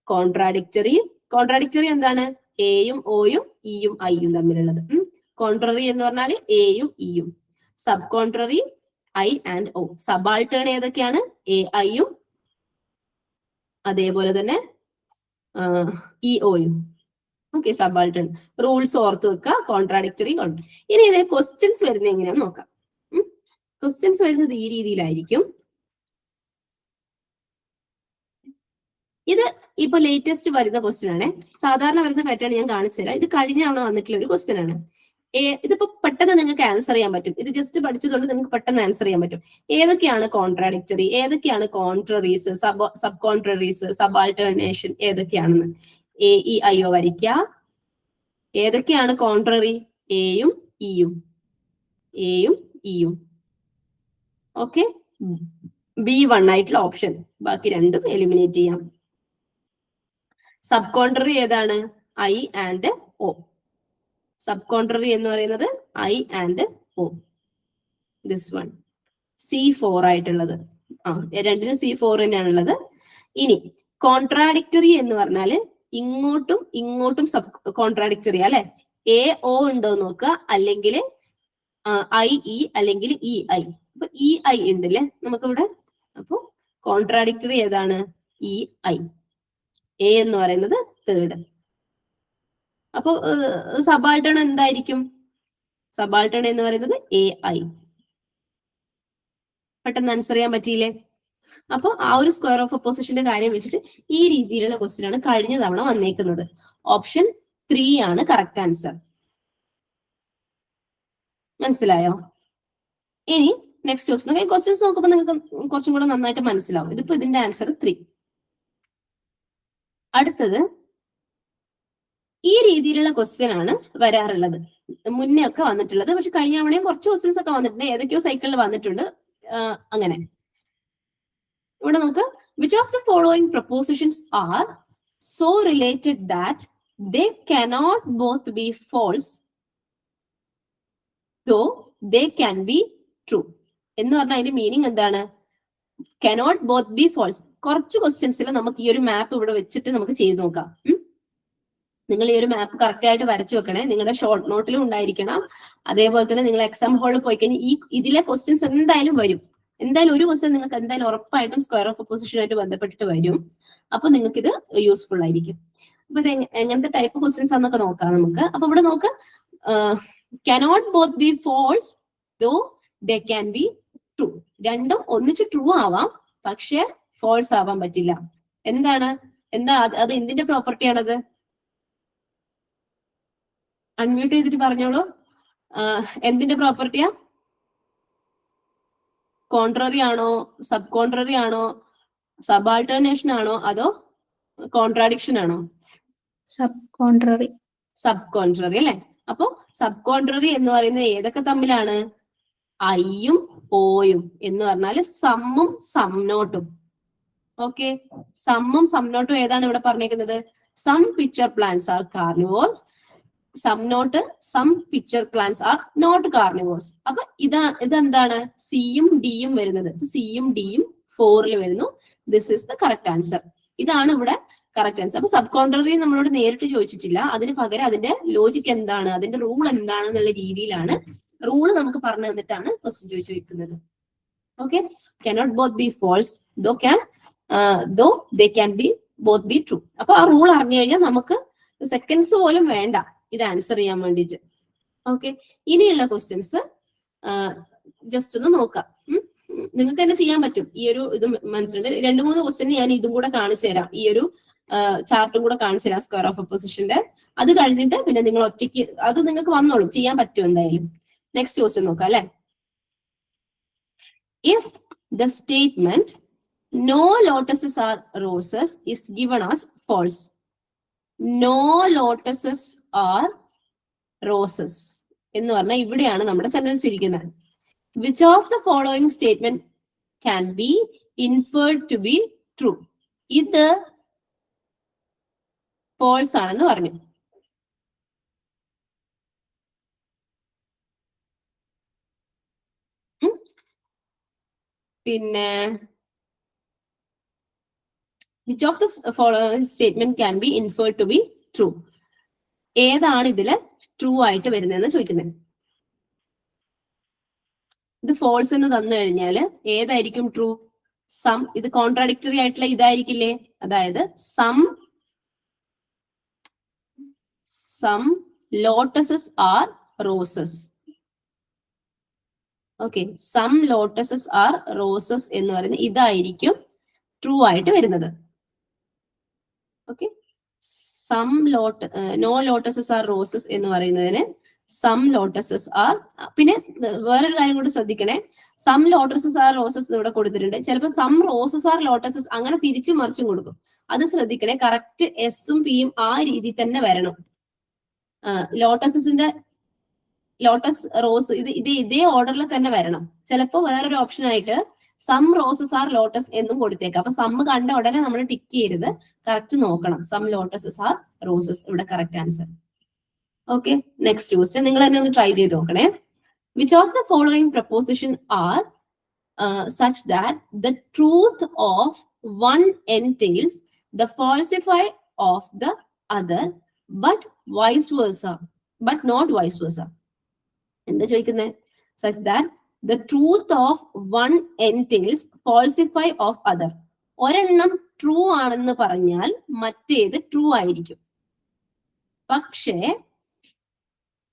A: കോൺട്രാഡിക്ടറി എന്താണ്? എയും ഒയും ഇയും ഐയും തമ്മിലുള്ളത്. കോൺട്രറി എന്ന് പറഞ്ഞാൽ എയും ഇയും. Sub contrary I and O. Subaltern ഏതൊക്കെയാണ്? എ ഐയും അതേപോലെ തന്നെ ഇ ഒയും. ഓക്കെ, സബാൾട്ടേൺ റൂൾസ് ഓർത്ത് വെക്കുക. കോൺട്രാഡിക്ടറി. ഇനി ഇതിൽ ക്വസ്റ്റ്യൻസ് വരുന്നത് എങ്ങനെയാന്ന് നോക്കാം. ക്വസ്റ്റ്യൻസ് വരുന്നത് ഈ രീതിയിലായിരിക്കും. ഇത് ഇപ്പൊ ലേറ്റസ്റ്റ് വരുന്ന ക്വസ്റ്റ്യൻ ആണ്. സാധാരണ വരുന്ന പാറ്റേൺ ഞാൻ കാണിച്ചു തരാം. ഇത് കഴിഞ്ഞ തവണ വന്നിട്ടുള്ള ഒരു ക്വസ്റ്റ്യൻ ആണ്. ഇതിപ്പോ പെട്ടെന്ന് നിങ്ങൾക്ക് ആൻസർ ചെയ്യാൻ പറ്റും. ഇത് ജസ്റ്റ് പഠിച്ചതുകൊണ്ട് നിങ്ങൾക്ക് പെട്ടെന്ന് ആൻസർ ചെയ്യാൻ പറ്റും. ഏതൊക്കെയാണ് കോൺട്രാഡിക്ടറി, ഏതൊക്കെയാണ് കോൺട്രറീസ്, സബ് കോൺട്രറീസ്, സബാൾട്ടേർനേഷൻ ഏതൊക്കെയാണെന്ന് എ ഇ ഐ ഒ വരയ്ക്കുക. ഏതൊക്കെയാണ് കോൺട്രറി? എയും ഇയും. എയും ഇയും. ഓക്കെ, B1 ആയിട്ടുള്ള ഓപ്ഷൻ. ബാക്കി രണ്ടും എലിമിനേറ്റ് ചെയ്യാം. സബ് കോൺട്രറി ഏതാണ്? I and O. Sub contrary എന്ന് പറയുന്നത് I and O. This one C4 ആയിട്ടുള്ളത്. രണ്ടിനും C4 തന്നെയാണുള്ളത്. ഇനി കോൺട്രാഡിക്ടറി എന്ന് പറഞ്ഞാല് ഇങ്ങോട്ടും ഇങ്ങോട്ടും സബ് കോൺട്രാഡിക്ടറി അല്ലെ. എ ഒ ഉണ്ടോ നോക്കുക, അല്ലെങ്കിൽ ഐ ഇ അല്ലെങ്കിൽ ഇ ഐ. അപ്പൊ ഇ ഐ ഉണ്ടല്ലേ നമുക്കിവിടെ. അപ്പൊ കോൺട്രാഡിക്ടറി ഏതാണ്? E I. എ എന്ന് പറയുന്നത് തേർഡ്. അപ്പൊ സബാൾട്ടേൺ എന്തായിരിക്കും? സബാൾട്ടേൺ എന്ന് പറയുന്നത് എ ഐ. പെട്ടെന്ന് ആൻസർ ചെയ്യാൻ പറ്റിയില്ലേ? അപ്പൊ ആ ഒരു സ്ക്വയർ ഓഫ് ഒപ്പോസിഷന്റെ കാര്യം വെച്ചിട്ട് ഈ രീതിയിലുള്ള ക്വസ്റ്റ്യൻ ആണ് കഴിഞ്ഞ തവണ വന്നേക്കുന്നത്. ഓപ്ഷൻ 3 ആണ് കറക്റ്റ് ആൻസർ. മനസ്സിലായോ? ഇനി നെക്സ്റ്റ് ക്വസ്റ്റ്യൻ. ക്വസ്റ്റ്യൻസ് നോക്കുമ്പോൾ നിങ്ങൾക്ക് കുറച്ചും കൂടെ നന്നായിട്ട് മനസ്സിലാവും. ഇതിപ്പോ ഇതിന്റെ ആൻസർ 3. അടുത്തത് ഈ രീതിയിലുള്ള ക്വസ്റ്റ്യൻ ആണ് വരാറുള്ളത്. മുന്നേ ഒക്കെ വന്നിട്ടുള്ളത്. പക്ഷെ കഴിഞ്ഞ തവണയും കുറച്ച് ക്വസ്റ്റ്യൻസ് ഒക്കെ വന്നിട്ടുണ്ട്. ഏതൊക്കെയോ സൈക്കിളിൽ വന്നിട്ടുണ്ട്. അങ്ങനെ ഇവിടെ നോക്ക്. Which of the following propositions are so related that they cannot both be false though they can be true? എന്ന് പറഞ്ഞാൽ അതിന്റെ മീനിങ് എന്താണ്? cannot both be false. കുറച്ച് ക്വസ്റ്റ്യൻസിൽ നമുക്ക് ഈ ഒരു മാപ്പ് ഇവിടെ വെച്ചിട്ട് നമുക്ക് ചെയ്ത് നോക്കാം. നിങ്ങൾ ഈ ഒരു മാപ്പ് കറക്റ്റ് ആയിട്ട് വരച്ചു വെക്കണേ. നിങ്ങളുടെ ഷോർട്ട് നോട്ടിലും ഉണ്ടായിരിക്കണം. അതേപോലെ തന്നെ നിങ്ങൾ എക്സാം ഹാളിൽ പോയി കഴിഞ്ഞാൽ ഇതിലെ ക്വസ്റ്റ്യൻസ് എന്തായാലും വരും. എന്തായാലും ഒരു ക്വസ്റ്റ്യൻ നിങ്ങൾക്ക് എന്തായാലും ഉറപ്പായിട്ടും സ്ക്വയർ ഓഫ് ഒപ്പോസിഷനുമായിട്ട് ബന്ധപ്പെട്ടിട്ട് വരും. അപ്പൊ നിങ്ങൾക്ക് ഇത് യൂസ്ഫുൾ ആയിരിക്കും. അപ്പൊ ഇത് എങ്ങനത്തെ ടൈപ്പ് ക്വസ്റ്റ്യൻസ് ആണെന്നൊക്കെ നോക്കാം നമുക്ക്. അപ്പൊ ഇവിടെ നോക്ക്. cannot both be false though they can be true. രണ്ടും ഒന്നിച്ച് ട്രൂ ആവാം, പക്ഷെ ഫോൾസ് ആവാൻ പറ്റില്ല. എന്താണ്? അത് എന്തിന്റെ പ്രോപ്പർട്ടിയാണത്? അൺമ്യൂട്ട് ചെയ്തിട്ട് പറഞ്ഞോളൂ. എന്തിന്റെ പ്രോപ്പർട്ടിയാ? കോൺട്രറി ആണോ, സബ് കോൺട്രറി ആണോ, സബാൾട്ടർനേഷൻ ആണോ, അതോ കോൺട്രാഡിക്ഷൻ ആണോ?
B: Sub contrary.
A: സബ് കോൺട്രറി അല്ലെ. അപ്പൊ സബ് കോൺട്രറി എന്ന് പറയുന്നത് ഏതൊക്കെ തമ്മിലാണ്? ഐയും ഓയും എന്ന് പറഞ്ഞാല് സമ്മും സംനോട്ടും. ഓക്കെ, സമ്മും സംനോട്ടും ഏതാണ് ഇവിടെ പറഞ്ഞേക്കുന്നത്? Some picture plants are carnivores. Some not some picture plants are not carnivores. അപ്പൊ ഇതെന്താണ്? സിയും ഡിയും വരുന്നത്. സിയും ഡിയും 4 വരുന്നു. This is the correct answer. ഇതാണ് ഇവിടെ കറക്റ്റ് ആൻസർ. അപ്പൊ സബ് കോൺട്രറി നമ്മളോട് നേരിട്ട് ചോദിച്ചിട്ടില്ല. അതിന് പകരം അതിന്റെ ലോജിക് എന്താണ്, അതിന്റെ റൂൾ എന്താണ് എന്നുള്ള രീതിയിലാണ് റൂൾ നമുക്ക് പറഞ്ഞു തന്നിട്ടാണ് ക്വസ്റ്റ്യൻ ചോദിച്ചു വെക്കുന്നത്. Okay, cannot both be false though they can be both be true. അപ്പൊ ആ റൂൾ അറിഞ്ഞു കഴിഞ്ഞാൽ നമുക്ക് സെക്കൻഡ്സ് പോലും വേണ്ട ഇത് ആൻസർ ചെയ്യാൻ വേണ്ടിയിട്ട്. ഓക്കെ, ഇനിയുള്ള ക്വസ്റ്റ്യൻസ് ജസ്റ്റ് ഒന്ന് നോക്കാം. നിങ്ങൾക്ക് തന്നെ ചെയ്യാൻ പറ്റും. ഈ ഒരു ഇത് മനസ്സിലുണ്ട്. 2-3 ക്വസ്റ്റ്യൻ ഞാൻ ഇതും കൂടെ കാണിച്ചു തരാം. ഈ ഒരു ചാർട്ടും കൂടെ കാണിച്ചു തരാം സ്ക്വയർ ഓഫ് ഒപ്പോസിഷന്റെ. അത് കഴിഞ്ഞിട്ട് പിന്നെ നിങ്ങൾ ഒറ്റയ്ക്ക് അത് നിങ്ങൾക്ക് വന്നോളും, ചെയ്യാൻ പറ്റും എന്തായാലും. നെക്സ്റ്റ് ക്വസ്റ്റ്യൻ നോക്കാം അല്ലെ. If the statement no lotuses are roses is given as false. No lotuses are roses എന്ന് പറഞ്ഞാൽ ഇവിടെയാണ് നമ്മുടെ സെന്റൻസ് ഇരിക്കുന്നത്. Which of the following statement can be inferred to be true? ഇത് false ആണെന്ന് പറഞ്ഞു. പിന്നെ which of the following statement can be inferred to be true? ഏതാണ് ഇതില് ട്രൂ ആയിട്ട് വരുന്നതെന്ന് ചോദിക്കുന്നത്. ഇത് ഫോൾസ് എന്ന് തന്നു കഴിഞ്ഞാൽ ഏതായിരിക്കും ട്രൂ? സം, ഇത് കോൺട്രാഡിക്ടറി ആയിട്ടുള്ള ഇതായിരിക്കില്ലേ? അതായത് some lotuses are roses. Okay, some lotuses are roses എന്ന് പറയുന്നത് ഇതായിരിക്കും ട്രൂ ആയിട്ട് വരുന്നത്. Okay, some no lotuses are roses എന്ന് പറയുന്നതിന് സം ലോട്ടസസ് ആർ. പിന്നെ വേറൊരു കാര്യം കൂടി ശ്രദ്ധിക്കണേ, സം ലോട്ടസസ് ആർ റോസസ് ഇവിടെ കൊടുത്തിട്ടുണ്ട്. ചിലപ്പോൾ സം റോസസ് ആർ ലോട്ടസസ് അങ്ങനെ തിരിച്ചും മറിച്ചും കൊടുക്കും. അത് ശ്രദ്ധിക്കണേ, കറക്റ്റ് എസും പിയും ആ രീതിയിൽ തന്നെ വരണം. ലോട്ടസസിന്റെ ലോട്ടസ് റോസ് ഇത് ഇതേ ഓർഡറിൽ തന്നെ വരണം. ചിലപ്പോൾ വേറൊരു ഓപ്ഷൻ ആയിട്ട് സം റോസസ് ആർ ലോട്ടസ് എന്നും കൊടുത്തേക്കാം. അപ്പൊ സം കണ്ട ഉടനെ നമ്മൾ ടിക്ക് ചെയ്യരുത്, കറക്റ്റ് നോക്കണം. സം ലോട്ടസസ് ആർ റോസസ് ഇവിടെ correct answer. Okay, next question നിങ്ങൾ തന്നെ ഒന്ന് ട്രൈ ചെയ്ത് നോക്കണേ. Which of the following proposition are such that the truth of one entails the falsify of the other, but not vice versa. എന്താ ചോദിക്കുന്നത്? Such that the truth of one entails falsify of other. ഒരെണ്ണം true ആണെന്ന് പറഞ്ഞാൽ മറ്റേത് true ആയിരിക്കും. പക്ഷേ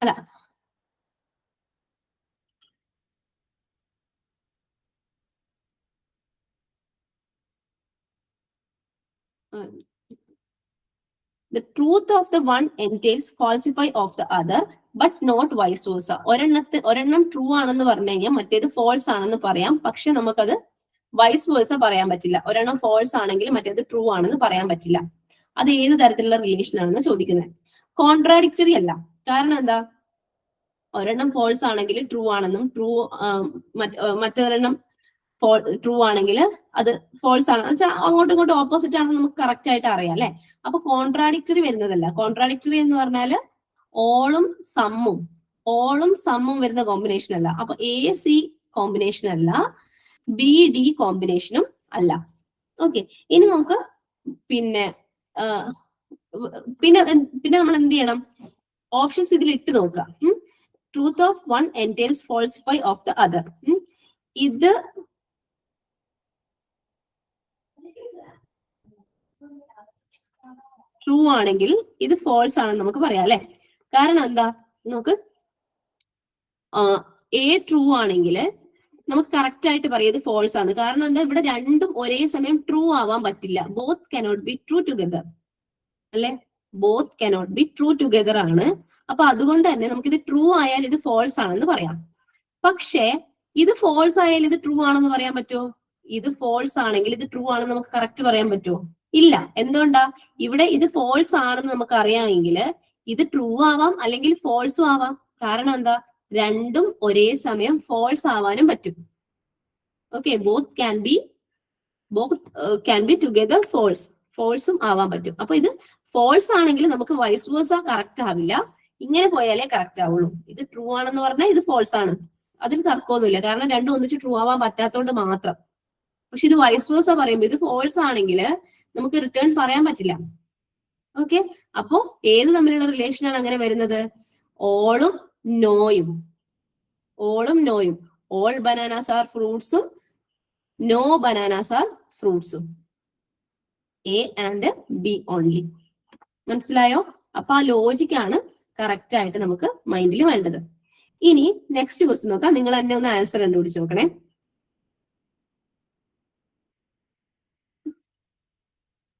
A: അല്ല, the truth of the one entails falsify of the other, but not vice versa. ഒരെണ്ണം ട്രൂ ആണെന്ന് പറഞ്ഞു കഴിഞ്ഞാൽ മറ്റേത് ഫോൾസ് ആണെന്ന് പറയാം. പക്ഷെ നമുക്കത് വൈസ് വേഴ്സ പറയാൻ പറ്റില്ല. ഒരെണ്ണം ഫോൾസ് ആണെങ്കിൽ മറ്റേത് ട്രൂ ആണെന്ന് പറയാൻ പറ്റില്ല. അത് ഏത് തരത്തിലുള്ള റിലേഷൻ ആണെന്ന് ചോദിക്കുന്നത്. കോൺട്രാഡിക്ടറി അല്ല. കാരണം എന്താ? ഒരെണ്ണം ഫോൾസ് ആണെങ്കിൽ ട്രൂ ആണെന്നും മറ്റൊരെണ്ണം ട്രൂ ആണെങ്കിൽ അത് ഫോൾസ് ആണെന്ന് വെച്ചാൽ അങ്ങോട്ടും ഇങ്ങോട്ടും ഓപ്പോസിറ്റ് ആണെന്ന് നമുക്ക് കറക്റ്റ് ആയിട്ട് അറിയാം അല്ലെ. അപ്പൊ കോൺട്രാഡിക്ടറി വരുന്നതല്ല. കോൺട്രാഡിക്ടറി എന്ന് പറഞ്ഞാല് ഓളും സമ്മും വരുന്ന കോമ്പിനേഷൻ അല്ല. അപ്പൊ AC കോമ്പിനേഷൻ അല്ല, BD കോമ്പിനേഷനും അല്ല. ഓക്കെ, ഇനി നമുക്ക് പിന്നെ നമ്മൾ എന്ത് ചെയ്യണം? ഓപ്ഷൻസ് ഇതിൽ ഇട്ട് നോക്കാം. Truth of one entails falsify of the other. ഇത് ട്രൂ ആണെങ്കിൽ ഇത് ഫോൾസ് ആണെന്ന് നമുക്ക് പറയാം അല്ലെ. കാരണം എന്താ? നമുക്ക് A ട്രൂ ആണെങ്കിൽ നമുക്ക് കറക്റ്റ് ആയിട്ട് പറയാം ഇത് ഫോൾസ് ആണ്. കാരണം എന്താ? ഇവിടെ രണ്ടും ഒരേ സമയം ട്രൂ ആവാൻ പറ്റില്ല. Both cannot be true together അല്ലെ. Both cannot be true together ആണ്. അപ്പൊ അതുകൊണ്ട് തന്നെ നമുക്കിത് ട്രൂ ആയാൽ ഇത് ഫോൾസ് ആണെന്ന് പറയാം. പക്ഷേ ഇത് ഫോൾസ് ആയാൽ ഇത് ട്രൂ ആണെന്ന് പറയാൻ പറ്റുമോ? ഇത് ഫോൾസ് ആണെങ്കിൽ ഇത് ട്രൂ ആണെന്ന് നമുക്ക് കറക്റ്റ് പറയാൻ പറ്റുമോ? ഇല്ല. എന്തുകൊണ്ടാ? ഇവിടെ ഇത് ഫോൾസ് ആണെന്ന് നമുക്ക് അറിയാമെങ്കിൽ ഇത് ട്രൂ ആവാം അല്ലെങ്കിൽ ഫോൾസും ആവാം. കാരണം എന്താ? രണ്ടും ഒരേ സമയം ഫോൾസ് ആവാനും പറ്റും. Okay, both can be together ഫോൾസും ആവാൻ പറ്റും. അപ്പൊ ഇത് ഫോൾസ് ആണെങ്കിൽ നമുക്ക് വൈസ് വേഴ്സ കറക്റ്റ് ആവില്ല. ഇങ്ങനെ പോയാലേ കറക്റ്റ് ആവുള്ളൂ. ഇത് ട്രൂ ആണെന്ന് പറഞ്ഞാൽ ഇത് ഫോൾസ് ആണ്, അതിൽ തർക്കമൊന്നുമില്ല. കാരണം രണ്ടും ഒന്നിച്ച് ട്രൂ ആവാൻ പറ്റാത്തതുകൊണ്ട് മാത്രം. പക്ഷെ ഇത് വൈസ് വേഴ്സ പറയുമ്പോൾ ഇത് ഫോൾസ് ആണെങ്കിൽ നമുക്ക് റിട്ടേൺ പറയാൻ പറ്റില്ല. ഓക്കെ, അപ്പോ ഏത് തമ്മിലുള്ള റിലേഷൻ ആണ് അങ്ങനെ വരുന്നത്? ഓളും നോയും. ഓൾ ബനാനാസ് ആർ ഫ്രൂട്ട്സും നോ ബനാനാസ് ആർ ഫ്രൂട്ട്സും. A and B only. മനസ്സിലായോ? അപ്പൊ ആ ലോജിക്കാണ് കറക്റ്റ് ആയിട്ട് നമുക്ക് മൈൻഡിൽ വേണ്ടത്. ഇനി നെക്സ്റ്റ് ക്വസ്റ്റ്യൻ നോക്കാം. നിങ്ങൾ തന്നെ ഒന്ന് ആൻസർ കണ്ടുപിടിച്ച് നോക്കണേ.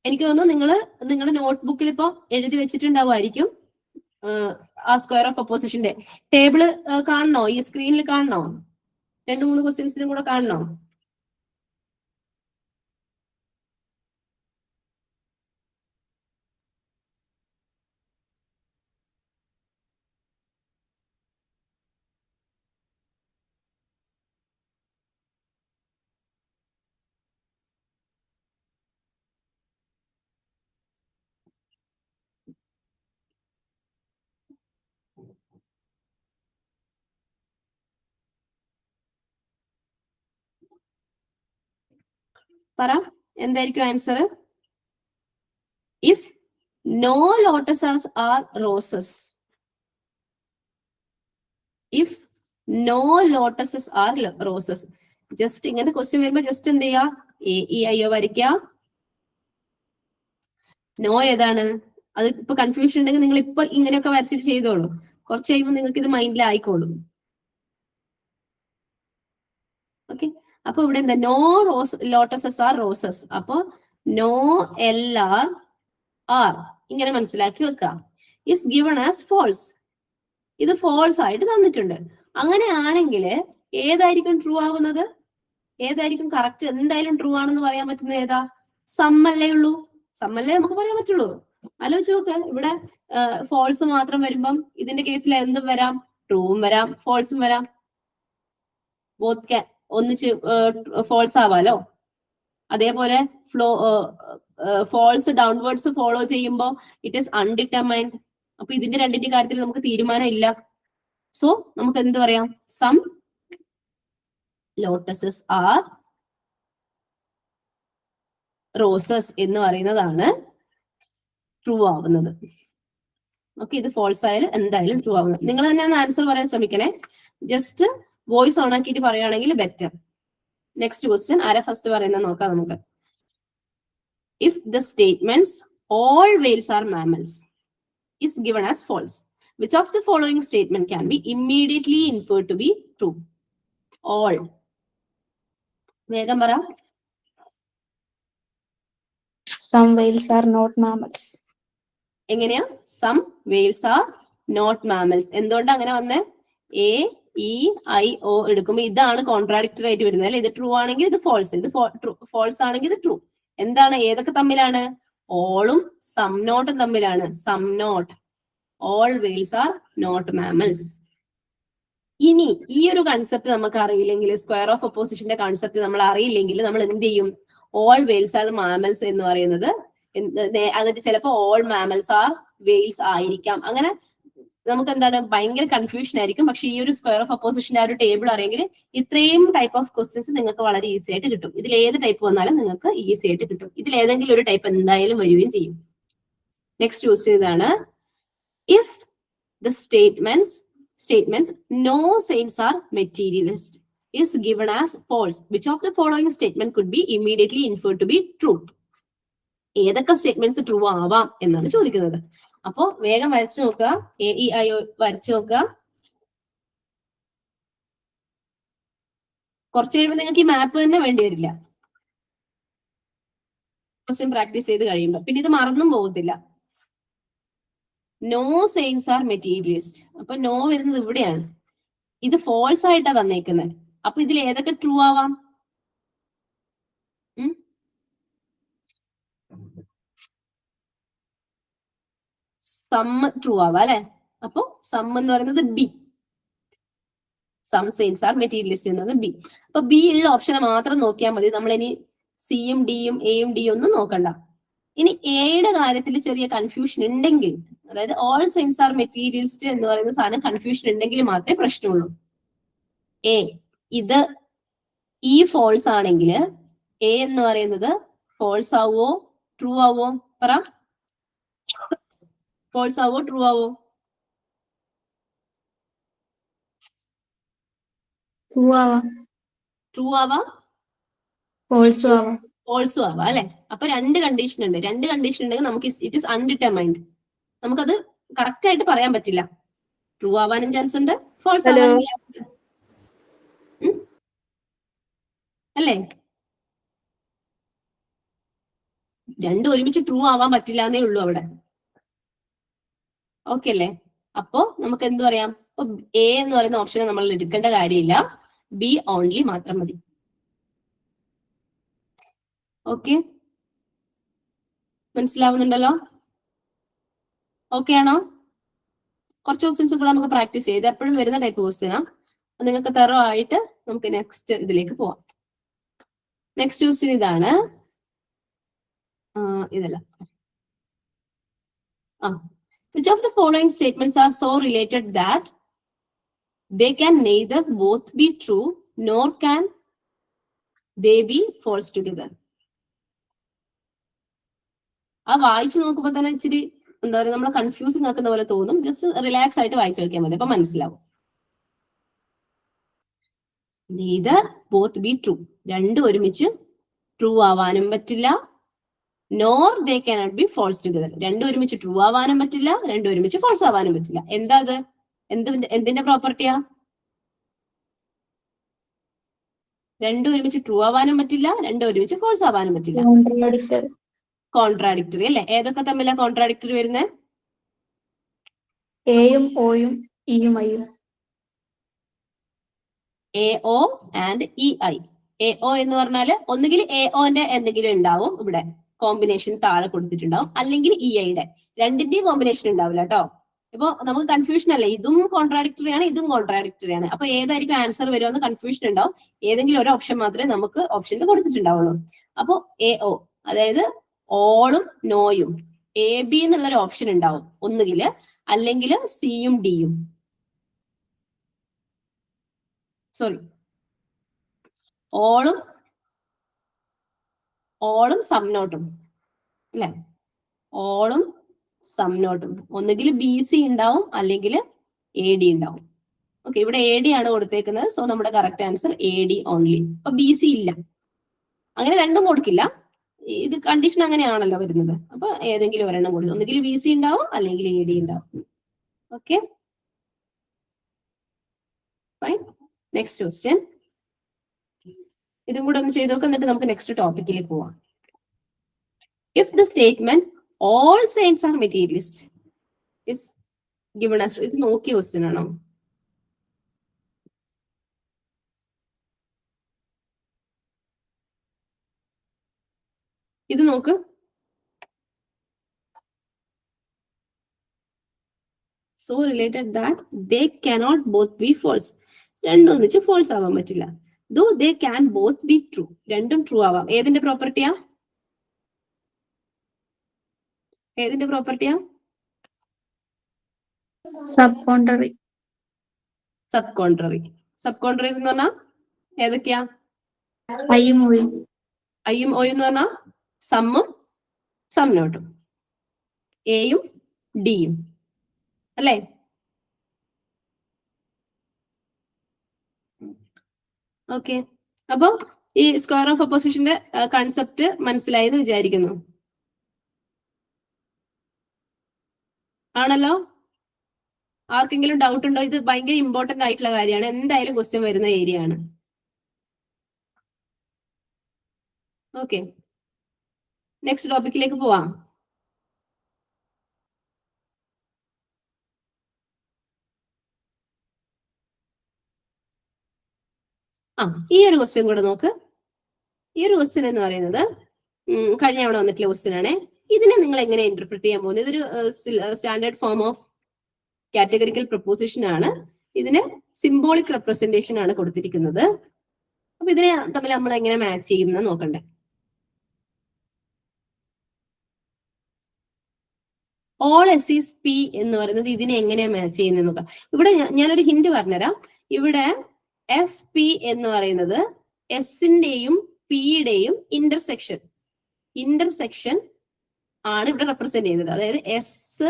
A: എനിക്ക് തോന്നുന്നു നിങ്ങളുടെ നോട്ട്ബുക്കിൽ ഇപ്പൊ എഴുതി വെച്ചിട്ടുണ്ടാവുമായിരിക്കും. ആ സ്ക്വയർ ഓഫ് അപ്പോസിഷന്റെ ടേബിള് കാണണോ? ഈ സ്ക്രീനിൽ കാണണോ? 2-3 ക്വസ്റ്റ്യൻസിനും കൂടെ കാണണോ? പറ, എന്തായിരിക്കും answer? If no lotuses are roses, if no lotuses are roses. Just ഇങ്ങനെ ക്വസ്റ്റ്യൻ വരുമ്പോ ജസ്റ്റ് എന്ത് ചെയ്യാ, AEIO വരയ്ക്കുക. നോ ഏതാണ്? അത് ഇപ്പൊ കൺഫ്യൂഷൻ ഉണ്ടെങ്കിൽ നിങ്ങൾ ഇപ്പൊ ഇങ്ങനെയൊക്കെ വരച്ചിട്ട് ചെയ്തോളൂ. കുറച്ച് കഴിയുമ്പോൾ നിങ്ങൾക്ക് ഇത് മൈൻഡിൽ ആയിക്കോളും. ഓക്കെ, അപ്പൊ ഇവിടെ എന്താ, നോ റോസ് ലോട്ടസസ് ആർ റോസസ്. അപ്പൊ നോ LR ആർ ഇങ്ങനെ മനസ്സിലാക്കി വെക്കാം. ഇസ് ഗിവൺ ആസ് ഫോൾസ്, ഇത് ഫോൾസ് ആയിട്ട് തന്നിട്ടുണ്ട്. അങ്ങനെയാണെങ്കിൽ ഏതായിരിക്കും ട്രൂ ആവുന്നത്? ഏതായിരിക്കും കറക്റ്റ്? എന്തായാലും ട്രൂ ആണെന്ന് പറയാൻ പറ്റുന്നത് ഏതാ? സമ്മല്ലേ ഉള്ളൂ. സമ്മല്ലേ നമുക്ക് പറയാൻ പറ്റുള്ളൂ. ആലോചിച്ച് നോക്ക്, ഇവിടെ ഫോൾസ് മാത്രം വരുമ്പം ഇതിന്റെ കേസിൽ എന്തും വരാം, ട്രൂവും വരാം ഫോൾസും വരാം. ബോത്ത് ഒന്നിച്ച് ഫോൾസ് ആവാലോ. അതേപോലെ ഫോൾസ് ഡൗൺവേർഡ്സ് ഫോളോ ചെയ്യുമ്പോൾ ഇറ്റ് ഈസ് അൺഡിറ്റർമൈൻഡ്. അപ്പൊ ഇതിന്റെ രണ്ടിന്റെ കാര്യത്തിൽ നമുക്ക് തീരുമാനം ഇല്ല. സോ നമുക്ക് എന്ത് പറയാം, സം ലോട്ടസസ് ആർ റോസസ് എന്ന് പറയുന്നതാണ് ട്രൂ ആവുന്നത്. ഓക്കെ, ഇത് ഫോൾസ് ആയാലും എന്തായാലും ട്രൂ ആവുന്നത്. നിങ്ങൾ തന്നെ ഒന്ന് ആൻസർ പറയാൻ ശ്രമിക്കണേ. ജസ്റ്റ് വോയിസ് ഓൺ ആക്കിയിട്ട് പറയുകയാണെങ്കിൽ ബെറ്റർ. നെക്സ്റ്റ് ക്വസ്റ്റ്യൻ ആരാ ഫസ്റ്റ് പറയുന്നത് നോക്കാം നമുക്ക്. If the statements all whales are mammals is given as false, which of the following statement can be immediately inferred to be true? All. വേഗം പറ.
B: Some whales are not mammals.
A: എങ്ങനെയാ? some whales are not mammals. എന്തുകൊണ്ട് അങ്ങനെ വന്നേ? AEIO എടുക്കുമ്പോ ഇതാണ് contradictory ആയിട്ട് വരുന്നത് അല്ലെ. ഇത് ട്രൂ ആണെങ്കിൽ ഇത് ഫോൾസ്, ഇത് ഫോൾസ് ആണെങ്കിൽ ഇത് ട്രൂ. എന്താണ്, ഏതൊക്കെ തമ്മിലാണ്? ഓളും സം നോട്ടും തമ്മിലാണ്. Some not, all whales are not mammals. ഇനി ഈ ഒരു കൺസെപ്റ്റ് നമുക്ക് അറിയില്ലെങ്കിൽ, സ്ക്വയർ ഓഫ് ഒപ്പോസിഷന്റെ കൺസെപ്റ്റ് നമ്മൾ അറിയില്ലെങ്കിൽ നമ്മൾ എന്ത് ചെയ്യും? ഓൾ വെയിൽസ് ആർ മാമൽസ് എന്ന് പറയുന്നത് എന്നിട്ട് ചിലപ്പോൾ ഓൾ മാമൽസ് ആർ വെയിൽസ് ആയിരിക്കാം. അങ്ങനെ നമുക്ക് എന്താണ്, ഭയങ്കര കൺഫ്യൂഷൻ ആയിരിക്കും. പക്ഷെ ഈ ഒരു സ്ക്വയർ ഓഫ് ഒപ്പോസിഷന്റെ ആ ഒരു ടേബിൾ അറിയെങ്കിൽ ഇത്രയും ടൈപ്പ് ഓഫ് ക്വസ്റ്റ്യൻസ് നിങ്ങൾക്ക് വളരെ ഈസി ആയിട്ട് കിട്ടും. ഇതിൽ ഏത് ടൈപ്പ് വന്നാലും നിങ്ങൾക്ക് ഈസി ആയിട്ട് കിട്ടും. ഇതിൽ ഏതെങ്കിലും ഒരു ടൈപ്പ് എന്തായാലും വരികയും ചെയ്യും. നെക്സ്റ്റ് ക്വസ്റ്റ്യൻ ഇതാണ്. If the statements no saints are materialist is given as false, which of the following statement could be immediately inferred to be true? ഏതൊക്കെ സ്റ്റേറ്റ്മെന്റ്സ് ട്രൂ ആവാം എന്നാണ് ചോദിക്കുന്നത്. അപ്പോ വേഗം വരച്ചു നോക്കുക, AEIO വരച്ചു നോക്കുക. കുറച്ച് കഴിയുമ്പോൾ നിങ്ങൾക്ക് ഈ മാപ്പ് തന്നെ വേണ്ടി വരില്ല, ക്വസ്റ്റ്യൻ പ്രാക്ടീസ് ചെയ്ത് കഴിയുമ്പോൾ. പിന്നെ ഇത് മറന്നും പോകത്തില്ല. No saints are materialist. അപ്പൊ നോ വരുന്നത് ഇവിടെയാണ്. ഇത് ഫോൾസ് ആയിട്ടാ തന്നേക്കുന്നത്. അപ്പൊ ഇതിൽ ഏതൊക്കെ ട്രൂ ആവാം? സം ട്രൂ ആവാം അല്ലെ. അപ്പൊ സം എന്ന് പറയുന്നത് B. Some saints are materialist എന്ന് പറയുന്നത് ബി. അപ്പൊ ബി ഉള്ള ഓപ്ഷനെ മാത്രം നോക്കിയാൽ മതി. നമ്മൾ ഇനി സിയും ഡിയും എയും ഡിയും ഒന്നും നോക്കണ്ട. ഇനി എയുടെ കാര്യത്തിൽ ചെറിയ കൺഫ്യൂഷൻ ഉണ്ടെങ്കിൽ, അതായത് ഓൾ സൈൻസ് ആർ മെറ്റീരിയലിസ്റ്റ് എന്ന് പറയുന്ന സാധനം കൺഫ്യൂഷൻ ഉണ്ടെങ്കിൽ മാത്രമേ പ്രശ്നമുള്ളൂ. ഇത് ഈ ഫോൾസ് ആണെങ്കിൽ എ എന്ന് പറയുന്നത് ഫോൾസ് ആവോ ട്രൂ ആവോ? പറ, ഫോൾസ് ആവോ ട്രൂ ആവോ? ട്രൂ ആവാം,
B: ഫോൾസും ആവാം.
A: ഫോൾസും ആവാം അല്ലെ. അപ്പൊ രണ്ട് കണ്ടീഷൻ ഉണ്ട്. രണ്ട് കണ്ടീഷൻ ഉണ്ടെങ്കിൽ നമുക്ക് ഇറ്റ് ഇസ് അൺഡിറ്റർമൈൻഡ്. നമുക്കത് കറക്റ്റ് ആയിട്ട് പറയാൻ പറ്റില്ല. ട്രൂ ആവാനും ചാൻസ് ഉണ്ട്, ഫോൾസ് ആവാനും ചാൻസ് ഉണ്ട് അല്ലേ. രണ്ടും ഒരുമിച്ച് ട്രൂ ആവാൻ പറ്റില്ല എന്നേ ഉള്ളൂ അവിടെ. ഓക്കെ അല്ലേ? അപ്പോ നമുക്ക് എന്ത് പറയാം? എ എന്ന് പറയുന്ന ഓപ്ഷനെ നമ്മൾ എടുക്കേണ്ട കാര്യമില്ല, ബി ഓൺലി മാത്രം മതി. ഓക്കെ, മനസ്സിലാവുന്നുണ്ടല്ലോ? ഓക്കെ ആണോ? കുറച്ച് ക്വസ്റ്റ്യൻസ് കൂടെ നമുക്ക് പ്രാക്ടീസ് ചെയ്ത് എപ്പോഴും വരുന്ന ടൈപ്പ് ക്വസ്റ്റ്യനാ. നിങ്ങൾക്ക് തെറോ ആയിട്ട് നമുക്ക് നെക്സ്റ്റ് ഇതിലേക്ക് പോവാം. നെക്സ്റ്റ് ക്വസ്റ്റ്യൻ ഇതാണ്. ഇതല്ല. Which of the following statements are so related that they can neither both be true nor can they be false together? ആ വായിച്ചു നോക്കുമ്പോൾ തന്നെ ഇച്ചിരി എന്താ പറയുക നമ്മളെ കൺഫ്യൂസിങ് ആക്കുന്ന പോലെ തോന്നും. ജസ്റ്റ് റിലാക്സ് ആയിട്ട് വായിച്ചു നോക്കിയാൽ മതി, അപ്പൊ മനസ്സിലാവും. neither both be true, രണ്ടും ഒരുമിച്ച് ട്രൂ ആവാനും പറ്റില്ല. nor they cannot be false together, രണ്ടും ഒരുമിച്ച് ട്രൂ ആവാനും പറ്റില്ല, രണ്ടും ഒരുമിച്ച് ഫോൾസ് ആവാനും പറ്റില്ല. എന്താ അത്? എന്തിന്റെ പ്രോപ്പർട്ടിയാ? രണ്ടും ഒരുമിച്ച് ട്രൂ ആവാനും പറ്റില്ല, രണ്ടും ഒരുമിച്ച് ഫോൾസ് ആവാനും പറ്റില്ല. കോൺട്രാഡിക്ടറി അല്ലെ? ഏതൊക്കെ തമ്മിലാ കോൺട്രാഡിക്ടറി വരുന്നത്?
B: എയും ഓയും ഇയും ഐയും.
A: AO and EI. AO എന്ന് പറഞ്ഞാല് ഒന്നുകിൽ AOന്റെ എന്തെങ്കിലും ഉണ്ടാവും, ഇവിടെ കോമ്പിനേഷൻ താഴെ കൊടുത്തിട്ടുണ്ടാവും, അല്ലെങ്കിൽ EIയുടെ. രണ്ടിന്റെയും കോമ്പിനേഷൻ ഉണ്ടാവില്ല കേട്ടോ. ഇപ്പൊ നമുക്ക് കൺഫ്യൂഷൻ അല്ലേ, ഇതും കോൺട്രാഡിക്ടറി ആണ്, ഇതും കോൺട്രാഡിക്ടറി ആണ്. അപ്പൊ ഏതായിരിക്കും ആൻസർ വരുമെന്ന് കൺഫ്യൂഷൻ ഉണ്ടാവും. ഏതെങ്കിലും ഒരു ഓപ്ഷൻ മാത്രമേ നമുക്ക് ഓപ്ഷനിൽ കൊടുത്തിട്ടുണ്ടാവുള്ളൂ. അപ്പോ AO, അതായത് ഓളും നോയും, AB എന്നുള്ളൊരു ഓപ്ഷൻ ഉണ്ടാവും ഒന്നുകില്, അല്ലെങ്കിൽ സിയും ഡിയും. സോറി, ഓളും സംനോട്ടും അല്ലെ? ഓളും സംനോട്ടും ഒന്നുകിൽ BC ഉണ്ടാവും, അല്ലെങ്കിൽ AD ഉണ്ടാവും. ഓക്കെ, ഇവിടെ AD ആണ് കൊടുത്തേക്കുന്നത്. സോ നമ്മുടെ കറക്റ്റ് ആൻസർ AD ഓൺലി. അപ്പൊ BC ഇല്ല, അങ്ങനെ രണ്ടും കൊടുക്കില്ല. ഇത് കണ്ടീഷൻ അങ്ങനെയാണല്ലോ വരുന്നത്. അപ്പൊ ഏതെങ്കിലും ഒരെണ്ണം കൊടുക്കും, ഒന്നുകിൽ BC ഉണ്ടാവും, അല്ലെങ്കിൽ AD ഉണ്ടാവും. Okay, fine. നെക്സ്റ്റ് ക്വസ്റ്റ്യൻ, ഇതും കൂടെ ഒന്ന് ചെയ്ത് നോക്കാം, എന്നിട്ട് നമുക്ക് നെക്സ്റ്റ് ടോപ്പിക്കിലേക്ക് പോവാം. If the statement all saints are materialist is given as, ഇത് നോക്കിയ ക്വസ്റ്റ്യൻ ആണോ? ഇത് നോക്ക്. So related that they cannot both be false, രണ്ടും ഒന്നിച്ച് false ആവാൻ പറ്റില്ല. Though they can both be true, രണ്ടും ട്രൂ ആവാം. ഏതിന്റെ പ്രോപ്പർട്ടിയാ? ഏതിന്റെ പ്രോപ്പർട്ടിയാ?
B: Sub contrary.
A: Sub contrary. Sub contrary എന്ന് പറഞ്ഞാൽ ഏതൊക്കെയാ?
B: ഐയും ഓയും.
A: ഐയും ഓയും എന്ന് പറഞ്ഞാൽ സമ്മും സംനോട്ടും, എയും ഡിയും അല്ലേ? ഓക്കെ, അപ്പൊ ഈ സ്ക്വയർ ഓഫ് ഓപ്പോസിഷന്റെ കൺസെപ്റ്റ് മനസ്സിലായി എന്ന് വിചാരിക്കുന്നു. ആണല്ലോ? ആർക്കെങ്കിലും ഡൗട്ട് ഉണ്ടോ? ഇത് ഭയങ്കര ഇമ്പോർട്ടന്റ് ആയിട്ടുള്ള കാര്യമാണ്, എന്തായാലും ക്വസ്റ്റ്യൻ വരുന്ന ഏരിയ ആണ്. ഓക്കെ, നെക്സ്റ്റ് ടോപ്പിക്കിലേക്ക് പോവാം. ഈ ഒരു ക്വസ്റ്റ്യൻ കൂടെ നോക്ക്. ഈ ഒരു ക്വസ്റ്റ്യൻ എന്ന് പറയുന്നത് കഴിഞ്ഞ തവണ വന്നിട്ടുള്ള ക്വസ്റ്റ്യൻ ആണ്. ഇതിനെ നിങ്ങൾ എങ്ങനെ ഇന്റർപ്രിറ്റ് ചെയ്യാൻ പോകുന്നത്? ഇതൊരു standard form of categorical proposition ആണ്. ഇതിന് സിംബോളിക് റെപ്രസെന്റേഷൻ ആണ് കൊടുത്തിരിക്കുന്നത്. അപ്പൊ ഇതിനെ തമ്മിൽ നമ്മൾ എങ്ങനെ മാച്ച് ചെയ്യുമെന്ന് നോക്കണ്ടേ. ഓൾ എസ് ഈസ് പി എന്ന് പറയുന്നത് ഇതിനെ എങ്ങനെയാ മാച്ച് ചെയ്യുന്നത് നോക്കാം. ഇവിടെ ഞാനൊരു ഹിന്റ് പറഞ്ഞുതരാം. ഇവിടെ എസ് പി എന്ന് പറയുന്നത് എസിന്റെയും പിയുടെയും ഇന്റർസെക്ഷൻ ആണ് ഇവിടെ റെപ്രസെന്റ് ചെയ്യുന്നത്. അതായത് എസ്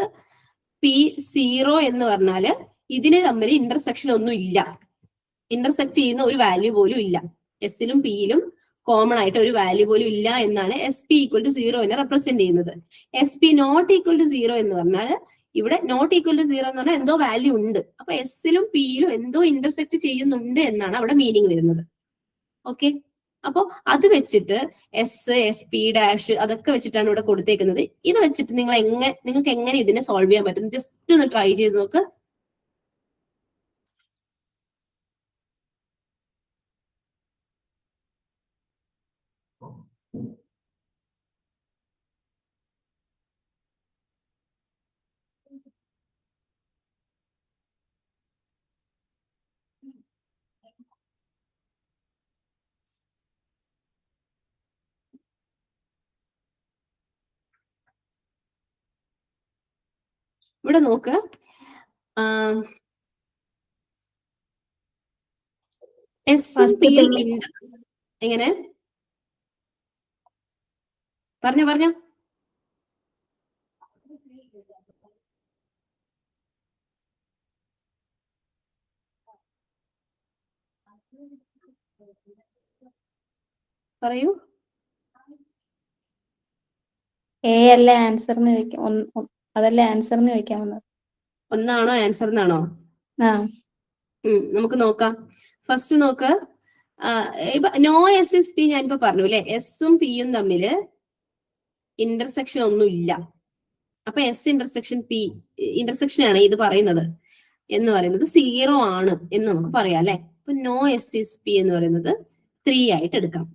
A: പി 0 എന്ന് പറഞ്ഞാല് ഇതിന് തമ്മിൽ ഇന്റർസെക്ഷൻ ഒന്നും ഇല്ല, ഇന്റർസെക്ട് ചെയ്യുന്ന ഒരു വാല്യൂ പോലും ഇല്ല. എസിലും പിയിലും കോമൺ ആയിട്ട് ഒരു വാല്യൂ പോലും ഇല്ല എന്നാണ് എസ് പി ഈക്വൽ ടു 0 എന്നെ റെപ്രസെന്റ് ചെയ്യുന്നത്. S P not equal to 0 എന്ന് പറഞ്ഞാൽ ഇവിടെ നോട്ട് ഈക്വൽ ടു 0 എന്ന് പറഞ്ഞാൽ എന്തോ വാല്യൂ ഉണ്ട്. അപ്പൊ എസിലും പിയിലും എന്തോ ഇന്റർസെക്ട് ചെയ്യുന്നുണ്ട് എന്നാണ് അവിടെ മീനിങ് വരുന്നത്. ഓക്കെ, അപ്പൊ അത് വെച്ചിട്ട് എസ് പി ഡാഷ് അതൊക്കെ വെച്ചിട്ടാണ് ഇവിടെ കൊടുത്തേക്കുന്നത്. ഇത് വെച്ചിട്ട് നിങ്ങൾക്ക് എങ്ങനെ ഇതിനെ സോൾവ് ചെയ്യാൻ പറ്റും? ജസ്റ്റ് ഒന്ന് ട്രൈ ചെയ്ത് നോക്ക്. ഇവിടെ നോക്ക്, എസും പിയും എങ്ങനെ പറഞ്ഞോ പറയൂ.
B: എ അല്ലേ ആൻസറിന് ചോദിക്കാം, അതല്ലേ ആൻസറിന് ചോദിക്കാൻ വന്നത്.
A: ഒന്നാണോ ആൻസർ എന്നാണോ?
B: ആ
A: നമുക്ക് നോക്കാം. ഫസ്റ്റ് നോക്ക്, നോ എസ് എസ് പി ഞാനിപ്പോ പറഞ്ഞു അല്ലെ, എസും പിയും തമ്മില് ഇന്റർസെക്ഷൻ ഒന്നും ഇല്ല. അപ്പൊ എസ് ഇന്റർസെക്ഷൻ പി ഇന്റർസെക്ഷൻ ആണ് ഇത് പറയുന്നത് എന്ന് പറയുന്നത് 0 ആണ് എന്ന് നമുക്ക് പറയാം അല്ലെ. അപ്പൊ നോ എസ് എസ് പി എന്ന് പറയുന്നത് 3 ആയിട്ട് എടുക്കാം.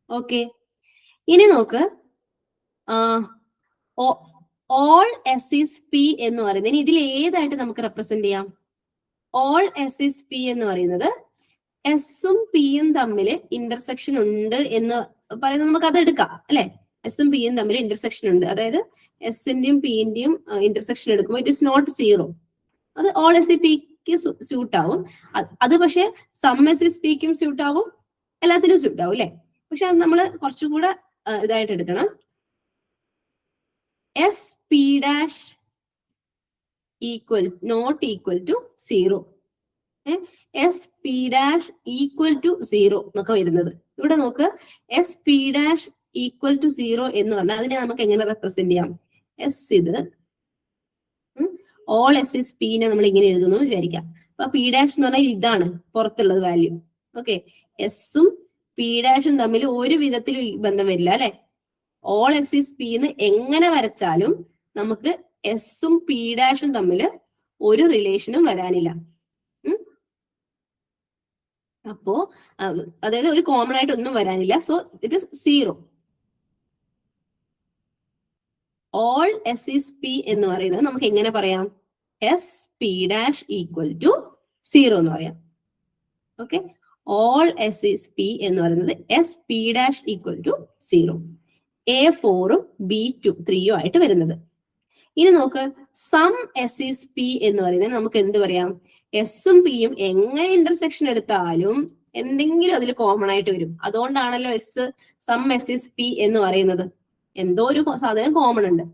A: ഓക്കെ, ഇനി നോക്ക്, ഓൾ എസ് ഇസ് പി എന്ന് പറയുന്നത്, ഇനി ഇതിൽ ഏതായിട്ട് നമുക്ക് റെപ്രസെന്റ് ചെയ്യാം? ഓൾ എസ് ഇസ് പി എന്ന് പറയുന്നത് എസും പിയും തമ്മിൽ ഇന്റർസെക്ഷൻ ഉണ്ട് എന്ന് പറയുന്നത് നമുക്ക് അത് എടുക്കാം അല്ലെ. എസും പിയും തമ്മിൽ ഇന്റർസെക്ഷൻ ഉണ്ട്, അതായത് എസിന്റെയും പിന്റെയും ഇന്റർസെക്ഷൻ എടുക്കുമ്പോൾ ഇറ്റ് ഇസ് നോട്ട് 0. അത് ഓൾ എസ് ഇ പിക്ക് സ്യൂട്ട് ആവും. അത് പക്ഷെ സം എസ് ഇസ് പിക്കും സ്യൂട്ട് ആവും, എല്ലാത്തിനും സ്യൂട്ട് ആവും അല്ലെ. പക്ഷെ അത് നമ്മൾ കുറച്ചുകൂടെ ഇതായിട്ട് എടുക്കണം. S P dash not equal to 0, S P dash equal to 0 എന്നൊക്കെ വരുന്നത്. ഇവിടെ നോക്ക്, S P dash equal to 0 എന്ന് പറഞ്ഞാൽ അതിനെ നമുക്ക് എങ്ങനെ റെപ്രസെന്റ് ചെയ്യാം? എസ് ഇത് ഓൾ എസ് ഇസ് പിനെ നമ്മൾ ഇങ്ങനെ എഴുതുന്നു വിചാരിക്കാം. അപ്പൊ പി ഡാഷ് എന്ന് പറഞ്ഞാൽ ഇതാണ് പുറത്തുള്ളത് വാല്യൂ. ഓക്കെ, എസും പി ഡാഷും തമ്മിൽ ഒരു വിധത്തിലും ബന്ധം വരില്ല അല്ലെ. ഓൾ എസ് ഇസ് പി എന്ന് എങ്ങനെ വരച്ചാലും നമുക്ക് എസും പി ഡാഷും തമ്മിൽ ഒരു റിലേഷനും വരാനില്ല. അപ്പോ അതായത് ഒരു കോമൺ ആയിട്ട് ഒന്നും വരാനില്ല. So it is 0. All S is P എന്ന് പറയുന്നത് നമുക്ക് എങ്ങനെ പറയാം? S P dash equal to 0 എന്ന് പറയാം. Okay, all S is P എന്ന് പറയുന്നത് S P dash equal to 0, A4ഉം B2 3ഉം ആയിട്ട് വരുന്നത്. ഇനി നോക്ക്, സം എസ് ഇസ് പി എന്ന് പറയുന്നത് നമുക്ക് എന്ത് പറയാം? എസും പിയും എങ്ങനെ ഇന്റർസെക്ഷൻ എടുത്താലും എന്തെങ്കിലും അതിൽ കോമൺ ആയിട്ട് വരും. അതുകൊണ്ടാണല്ലോ സം എസ് ഇസ് പി എന്ന് പറയുന്നത്. എന്തോ ഒരു സാധനം കോമൺ ഉണ്ട്.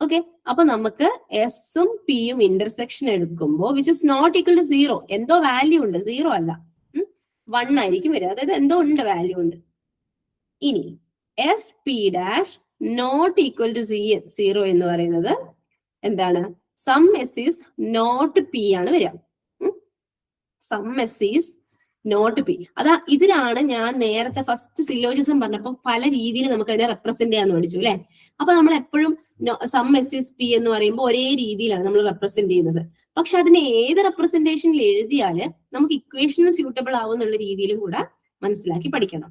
A: ഓക്കെ, അപ്പൊ നമുക്ക് എസും പിയും ഇന്റർസെക്ഷൻ എടുക്കുമ്പോൾ which is not equal to 0, എന്തോ വാല്യൂ ഉണ്ട്, 0 അല്ല, 1 ആയിരിക്കും വരിക. അതായത് എന്തോ ഉണ്ട്, വാല്യൂ ഉണ്ട്. ഇനി S P dash not equal to 0 എന്ന് പറയുന്നത് എന്താണ്? Some S is not P ആണ് വരിക. Some S is not P. ഇതിനാണ് ഞാൻ നേരത്തെ ഫസ്റ്റ് സിലോജിസം പറഞ്ഞപ്പോൾ പല രീതിയിൽ നമുക്ക് അതിനെ റെപ്രസെന്റ് ചെയ്യാന്ന് പഠിച്ചു അല്ലെ. അപ്പൊ നമ്മൾ എപ്പോഴും സം എസ് ഇസ് പി എന്ന് പറയുമ്പോൾ ഒരേ രീതിയിലാണ് നമ്മൾ റെപ്രസെന്റ് ചെയ്യുന്നത്. പക്ഷെ അതിനെ ഏത് റെപ്രസെന്റേഷനിൽ എഴുതിയാല് നമുക്ക് ഇക്വേഷന് സ്യൂട്ടബിൾ ആവുന്നുള്ള രീതിയിലും കൂടെ മനസ്സിലാക്കി പഠിക്കണം.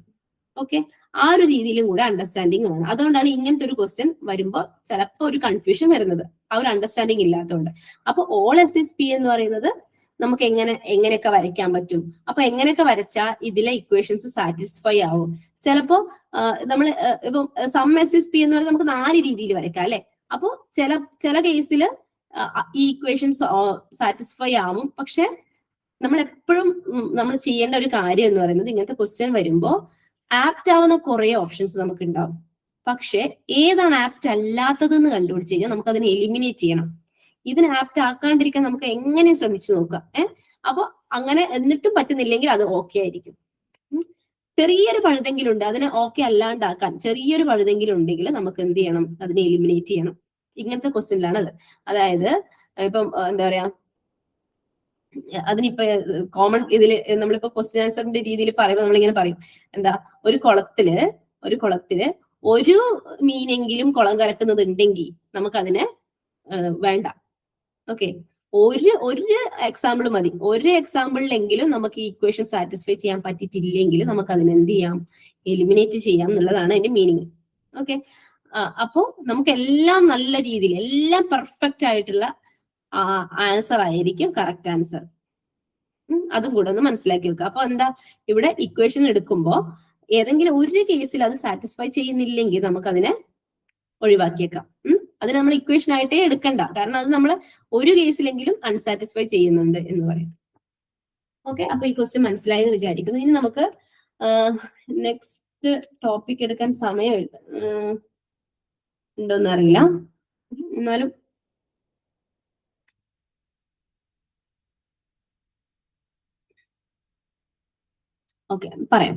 A: ഓക്കെ, ആ ഒരു രീതിയിലും കൂടെ അണ്ടർസ്റ്റാൻഡിങ് വേണം. അതുകൊണ്ടാണ് ഇങ്ങനത്തെ ഒരു ക്വസ്റ്റ്യൻ വരുമ്പോൾ ചിലപ്പോൾ ഒരു കൺഫ്യൂഷൻ വരുന്നത്, ആ ഒരു അണ്ടർസ്റ്റാൻഡിങ് ഇല്ലാത്തതുകൊണ്ട്. അപ്പൊ ഓൾ എസ് എസ് പി എന്ന് പറയുന്നത് നമുക്ക് എങ്ങനെയൊക്കെ വരയ്ക്കാൻ പറ്റും? അപ്പൊ എങ്ങനെയൊക്കെ വരച്ചാൽ ഇതിലെ ഇക്വേഷൻസ് സാറ്റിസ്ഫൈ ആവും? ചിലപ്പോ നമ്മൾ ഇപ്പം സം എസ് എസ് പി എന്ന് പറയുന്നത് നമുക്ക് 4 രീതിയിൽ വരയ്ക്കാം അല്ലെ. അപ്പൊ ചില കേസിൽ ഈ ഇക്വേഷൻസ് സാറ്റിസ്ഫൈ ആവും. പക്ഷെ നമ്മൾ എപ്പോഴും നമ്മൾ ചെയ്യേണ്ട ഒരു കാര്യം എന്ന് പറയുന്നത്, ഇങ്ങനത്തെ ക്വസ്റ്റ്യൻ വരുമ്പോൾ ആപ്റ്റ് ആവുന്ന കുറെ ഓപ്ഷൻസ് നമുക്ക് ഉണ്ടാവും. പക്ഷെ ഏതാണ് ആപ്റ്റ് അല്ലാത്തതെന്ന് കണ്ടുപിടിച്ച് കഴിഞ്ഞാൽ നമുക്ക് അതിനെ എലിമിനേറ്റ് ചെയ്യണം. ഇതിന് ആപ്റ്റ് ആക്കാണ്ടിരിക്കാൻ നമുക്ക് എങ്ങനെ ശ്രമിച്ചു നോക്കാം. അപ്പൊ അങ്ങനെ എന്നിട്ടും പറ്റുന്നില്ലെങ്കിൽ അത് ഓക്കെ ആയിരിക്കും. ചെറിയൊരു പഴുതെങ്കിലും ഉണ്ട്, അതിനെ ഓക്കെ അല്ലാണ്ടാക്കാൻ ചെറിയൊരു പഴുതെങ്കിലും ഉണ്ടെങ്കിൽ നമുക്ക് എന്ത് ചെയ്യണം? അതിനെ എലിമിനേറ്റ് ചെയ്യണം. ഇങ്ങനത്തെ ക്വസ്റ്റ്യനിലാണ് അത്. അതായത് ഇപ്പം എന്താ പറയാ, അതിനിപ്പോ കോമൺ ഇതിൽ നമ്മളിപ്പോ ക്വസ്റ്റ്യൻ ആൻസറിന്റെ രീതിയിൽ പറയുമ്പോൾ നമ്മളിങ്ങനെ പറയും, എന്താ, ഒരു കുളത്തില് ഒരു മീനെങ്കിലും കുളം കലക്കുന്നത് ഉണ്ടെങ്കിൽ നമുക്കതിനെ വേണ്ട. ഓക്കെ, ഒരു എക്സാമ്പിൾ മതി. ഒരു എക്സാമ്പിളിലെങ്കിലും നമുക്ക് ഈ ഇക്വേഷൻ സാറ്റിസ്ഫൈ ചെയ്യാൻ പറ്റിയിട്ടില്ലെങ്കിൽ നമുക്ക് അതിനെ എന്ത് ചെയ്യാം? എലിമിനേറ്റ് ചെയ്യാം എന്നുള്ളതാണ് അതിന്റെ മീനിങ്. ഓക്കെ, അപ്പോ നമുക്ക് എല്ലാം നല്ല രീതിയിൽ, എല്ലാം പെർഫെക്റ്റ് ആയിട്ടുള്ള ആൻസർ ആയിരിക്കും കറക്റ്റ് ആൻസർ. അതും കൂടെ ഒന്ന് മനസ്സിലാക്കി വെക്കുക. അപ്പൊ എന്താ, ഇവിടെ ഇക്വേഷൻ എടുക്കുമ്പോൾ ഏതെങ്കിലും ഒരു കേസിൽ അത് സാറ്റിസ്ഫൈ ചെയ്യുന്നില്ലെങ്കിൽ നമുക്ക് അതിനെ ഒഴിവാക്കിയേക്കാം. അതിന് നമ്മൾ ഇക്വേഷൻ ആയിട്ടേ എടുക്കണ്ട, കാരണം അത് നമ്മൾ ഒരു കേസിലെങ്കിലും അൺസാറ്റിസ്ഫൈ ചെയ്യുന്നുണ്ട് എന്ന് പറയും. ഓക്കെ, അപ്പൊ ഈ ക്വസ്റ്റ്യൻ മനസ്സിലായെന്ന് വിചാരിക്കുന്നു. ഇനി നമുക്ക് നെക്സ്റ്റ് ടോപ്പിക് എടുക്കാൻ സമയമില്ല, ഉണ്ടോന്നറിയില്ല. എന്നാലും ഓക്കെ, പറയാം.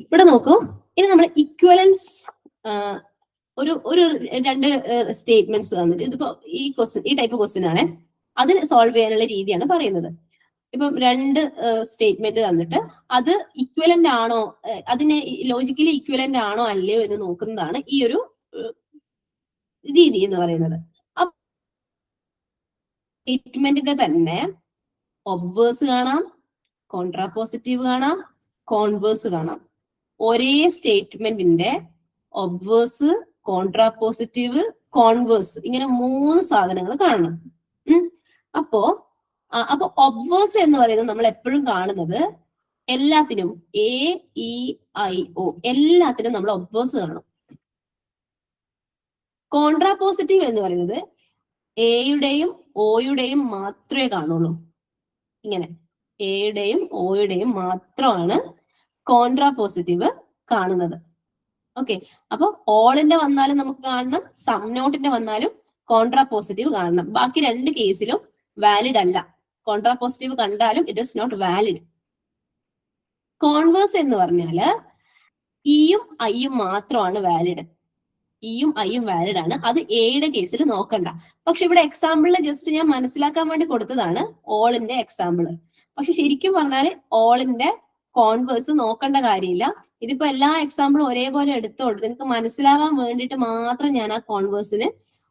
A: ഇവിടെ നോക്കൂ, ഇനി നമ്മൾ ഇക്വലൻസ് ഒരു ഒരു രണ്ട് സ്റ്റേറ്റ്മെന്റ്സ് തന്നിട്ട്, ഇതിപ്പോ ഈ ടൈപ്പ് ക്വസ്റ്റ്യൻ ആണ്, അതിന് സോൾവ് ചെയ്യാനുള്ള രീതിയാണ് പറയുന്നത്. ഇപ്പം രണ്ട് സ്റ്റേറ്റ്മെന്റ് തന്നിട്ട് അത് ഇക്വലന്റ് ആണോ, അതിന് ലോജിക്കലി ഇക്വലന്റ് ആണോ അല്ലയോ എന്ന് നോക്കുന്നതാണ് ഈ ഒരു രീതി എന്ന് പറയുന്നത്. സ്റ്റേറ്റ്മെന്റിന്റെ തന്നെ ഒബ്വേഴ്സ് കാണാം, കോൺട്രാപോസിറ്റീവ് കാണാം, കോൺവേഴ്സ് കാണാം. ഒരേ സ്റ്റേറ്റ്മെന്റിന്റെ ഒബ്വേഴ്സ്, കോൺട്രാപോസിറ്റീവ്, കോൺവേഴ്സ്, ഇങ്ങനെ 3 സാധനങ്ങൾ കാണണം. അപ്പോ ഒബ്വേഴ്സ് എന്ന് പറയുന്നത് നമ്മൾ എപ്പോഴും കാണുന്നത് എല്ലാത്തിനും എ, ഇ, ഐ, ഒ എല്ലാത്തിനും നമ്മൾ ഒബ്വേഴ്സ് കാണണം. കോൺട്രാപോസിറ്റീവ് എന്ന് പറയുന്നത് എയുടെയും ഒയുടെയും മാത്രമേ കാണുള്ളൂ. ഇങ്ങനെ എയുടെയും ഒയുടെയും മാത്രമാണ് കോൺട്രാപോസിറ്റീവ് കാണുന്നത്. ഓക്കെ, അപ്പൊ ഓളിന്റെ വന്നാലും നമുക്ക് കാണണം, സം നോട്ടിന്റെ വന്നാലും കോൺട്രാപോസിറ്റീവ് കാണണം. ബാക്കി 2 കേസിലും വാലിഡ് അല്ല. കോൺട്രാപോസിറ്റീവ് കണ്ടാലും it is not valid. Converse എന്ന് പറഞ്ഞാല് ഇയും ഐയും മാത്രമാണ് വാലിഡ്. ഇയും ഐയും വാലിഡ് ആണ്. അത് എയുടെ കേസിൽ നോക്കണ്ട. പക്ഷെ ഇവിടെ എക്സാമ്പിളിൽ ജസ്റ്റ് ഞാൻ മനസ്സിലാക്കാൻ വേണ്ടി കൊടുത്തതാണ് ഓളിന്റെ എക്സാമ്പിള്. പക്ഷെ ശരിക്കും പറഞ്ഞാൽ ഓളിന്റെ കോൺവേഴ്സ് നോക്കേണ്ട കാര്യമില്ല. ഇതിപ്പോ എല്ലാ എക്സാമ്പിളും ഒരേപോലെ എടുത്തോളൂ. നിങ്ങൾക്ക് മനസ്സിലാവാൻ വേണ്ടിയിട്ട് മാത്രം ഞാൻ ആ കോൺവേഴ്സിന്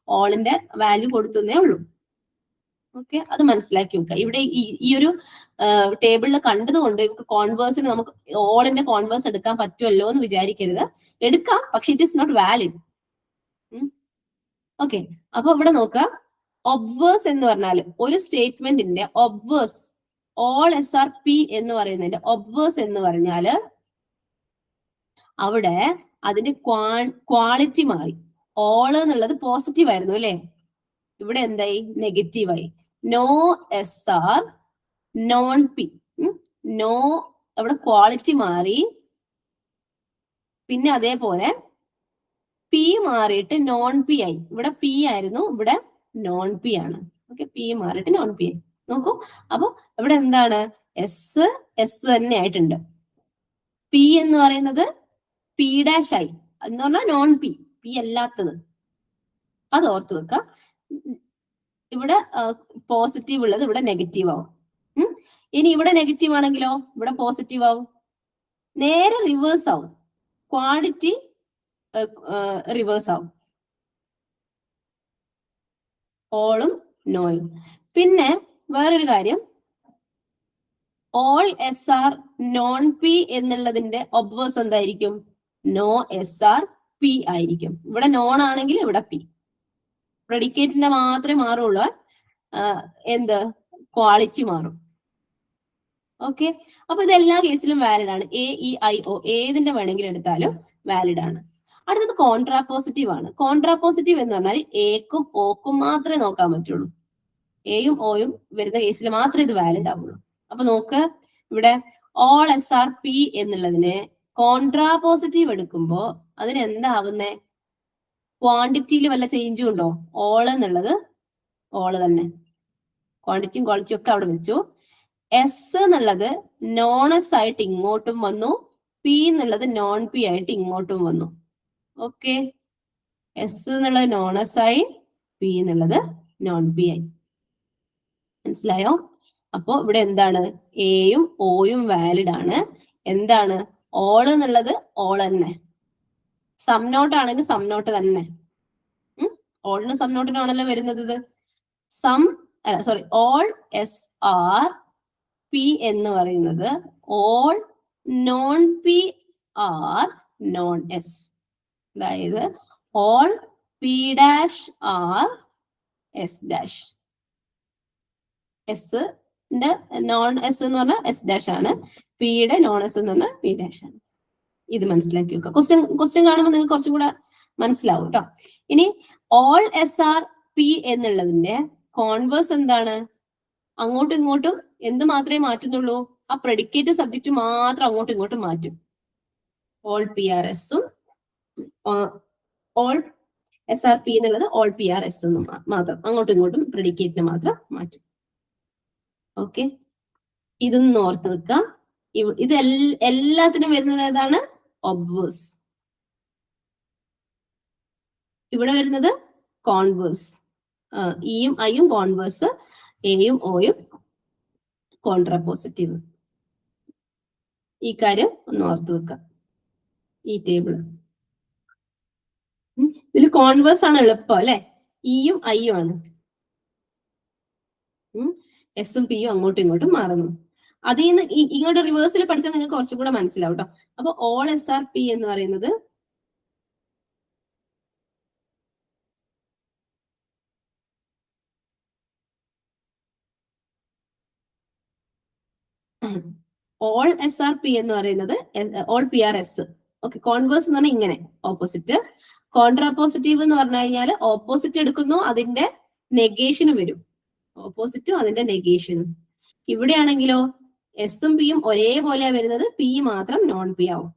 A: ഓളിന്റെ വാല്യൂ കൊടുത്തേ ഉള്ളൂ. ഓക്കെ, അത് മനസ്സിലാക്കി വെക്കുക. ഇവിടെ ഈ ഒരു ടേബിളിൽ കണ്ടതുകൊണ്ട് കോൺവേഴ്സിന് നമുക്ക് ഓളിന്റെ കോൺവേഴ്സ് എടുക്കാൻ പറ്റുമല്ലോ എന്ന് വിചാരിക്കരുത്. എടുക്കാം, പക്ഷെ it is not valid. Okay, അപ്പൊ ഇവിടെ നോക്കുക, ഒബ്വേഴ്സ് എന്ന് പറഞ്ഞാൽ ഒരു സ്റ്റേറ്റ്മെന്റിന്റെ ഒബ്വേഴ്സ്, ഓൾ SRP എന്ന് പറയുന്നതിന്റെ ഒബ്വേഴ്സ് എന്ന് പറഞ്ഞാല് അവിടെ അതിന്റെ ക്വാളിറ്റി മാറി. ഓള് എന്നുള്ളത് പോസിറ്റീവ് ആയിരുന്നു അല്ലെ, ഇവിടെ എന്തായി, നെഗറ്റീവായി. No SR, non P. No, അവിടെ ക്വാളിറ്റി മാറി. പിന്നെ അതേപോലെ പി മാറിയിട്ട് നോൺ പി ആയി. ഇവിടെ പി ആയിരുന്നു, ഇവിടെ നോൺ പി ആണ്. ഓക്കെ, പി മാറിയിട്ട് നോൺ പി ആയി. നോക്കൂ, അപ്പൊ ഇവിടെ എന്താണ്, എസ് തന്നെ ആയിട്ടുണ്ട്. പി എന്ന് പറയുന്നത് പി ഡാഷ് ആയി എന്ന് പറഞ്ഞാൽ നോൺ പി, പി അല്ലാത്തത്. അത് ഓർത്ത് വെക്കാം. ഇവിടെ പോസിറ്റീവ് ഉള്ളത് ഇവിടെ നെഗറ്റീവ് ആവും. ഇനി ഇവിടെ നെഗറ്റീവ് ആണെങ്കിലോ ഇവിടെ പോസിറ്റീവ് ആവും. നേരെ റിവേഴ്സ് ആവും. ക്വാണ്ടിറ്റി റിവേഴ്സ് ആവും, ഓളും നോയും. പിന്നെ വേറൊരു കാര്യം, ഓൾ SR നോൺ പി എന്നുള്ളതിന്റെ ഒബ്വേഴ്സ് എന്തായിരിക്കും, നോ SR പി ആയിരിക്കും. ഇവിടെ നോൺ ആണെങ്കിൽ ഇവിടെ പി. പ്രെഡിക്കേറ്റിന്റെ മാത്രമേ മാറുള്ളൂ, എന്ത്, ക്വാളിറ്റി മാറും. ഓക്കെ, അപ്പൊ ഇത് എല്ലാ കേസിലും വാലിഡ് ആണ്. എ, ഇ, ഐ, ഒ ഏതിന്റെ വേണമെങ്കിലും എടുത്താലും വാലിഡ് ആണ്. അടുത്തത് കോൺട്രാപോസിറ്റീവ് ആണ്. കോൺട്രാപോസിറ്റീവ് എന്ന് പറഞ്ഞാൽ എക്കും ഓക്കും മാത്രമേ നോക്കാൻ പറ്റുള്ളൂ. എയും ഒയും വരുന്ന കേസിൽ മാത്രമേ ഇത് വാലിഡ് ആവുള്ളൂ. അപ്പൊ നോക്ക്, ഇവിടെ ഓൾ SRP എന്നുള്ളതിന് കോൺട്രാപോസിറ്റീവ് എടുക്കുമ്പോ അതിന് എന്താവുന്നേ, ക്വാണ്ടിറ്റിയിൽ വല്ല ചേഞ്ചും ഉണ്ടോ? ഓൾ എന്നുള്ളത് ഓള് തന്നെ, ക്വാണ്ടിറ്റിയും ക്വാളിറ്റിയും ഒക്കെ അവിടെ വെച്ചു. എസ് എന്നുള്ളത് നോൺ എസ് ആയിട്ട് ഇങ്ങോട്ടും വന്നു, പി എന്നുള്ളത് നോൺ പി ആയിട്ട് ഇങ്ങോട്ടും വന്നു. ഓക്കെ, എസ് എന്നുള്ളത് നോൺ എസ് ആയി, പി എന്നുള്ളത് നോൺ പി ആയി. മനസ്സിലായോ? അപ്പോ ഇവിടെ എന്താണ്, എയും ഒയും വാലിഡ് ആണ്. എന്താണ്, ഓൾ എന്നുള്ളത് ഓൾ തന്നെ. സം നോട്ട് ആണെങ്കിൽ സം നോട്ട് തന്നെ. ഓളിനും സം നോട്ടിനാണല്ലോ വരുന്നത് ഇത്. ഓൾ SR P എന്ന് പറയുന്നത് all non P are non S. അതായത് all P dash are S dash. S non S എന്ന് പറഞ്ഞാൽ എസ് ഡാഷ് ആണ്, പിയുടെ നോൺ എസ് എന്ന് പറഞ്ഞാൽ പി ഡാഷ് ആണ്. ഇത് മനസ്സിലാക്കി വെക്കുക. ക്വസ്റ്റ്യൻ കാണുമ്പോൾ നിങ്ങൾക്ക് കുറച്ചും കൂടെ മനസ്സിലാവും കേട്ടോ. ഇനി ഓൾ SRP എന്നുള്ളതിന്റെ കോൺവേഴ്സ് എന്താണ്, അങ്ങോട്ടും ഇങ്ങോട്ടും എന്ത് മാത്രമേ മാറ്റുന്നുള്ളൂ, ആ പ്രെഡിക്കേറ്റ് സബ്ജക്റ്റ് മാത്രം അങ്ങോട്ടും ഇങ്ങോട്ടും മാറ്റും. ഓൾ PRSഉം ഓൾ SRP എന്നുള്ളത് ഓൾ PRS എന്നും മാത്രം അങ്ങോട്ടും ഇങ്ങോട്ടും പ്രെഡിക്കേറ്റിനെ മാത്രം മാറ്റും. ഓക്കെ, ഇതൊന്നും ഓർത്ത് വെക്കാം. ഇത് എല്ലാത്തിനും വരുന്നത് ഏതാണ്? ഒബ്വേഴ്സ്. ഇവിടെ വരുന്നത് കോൺവേഴ്സ്. ഇയും ഐയും കോൺവേഴ്സ്, എയും ഒയും കോൺട്രാപോസിറ്റീവ്. ഈ കാര്യം ഒന്ന് ഓർത്ത് വെക്കാം. ഈ ടേബിള് ഇതിൽ കോൺവേഴ്സ് ആണ് എളുപ്പം അല്ലെ? ഇയും ഐയും ആണ്. എസും പിയും അങ്ങോട്ടും ഇങ്ങോട്ടും മാറുന്നു. അതിൽ നിന്ന് ഇങ്ങോട്ട് റിവേഴ്സിൽ പഠിച്ചാൽ നിങ്ങൾക്ക് കുറച്ചും കൂടെ മനസ്സിലാവും കേട്ടോ. അപ്പൊ ഓൾ എസ് ആർ പി എന്ന് പറയുന്നത് ഓൾ എസ് ആർ പി എന്ന് പറയുന്നത് all P are S. Okay, converse എന്ന് പറഞ്ഞാൽ ഇങ്ങനെ ഓപ്പോസിറ്റ്. കോൺട്രാപോസിറ്റീവ് എന്ന് പറഞ്ഞു കഴിഞ്ഞാൽ ഓപ്പോസിറ്റ് എടുക്കുന്നു, അതിന്റെ നെഗേഷനും വരും. ഓപ്പോസിറ്റും അതിന്റെ നെഗേഷനും. ഇവിടെയാണെങ്കിലോ എസും പിയും ഒരേപോലെ വരുന്നത്, പി മാത്രം നോൺ പി ആവും.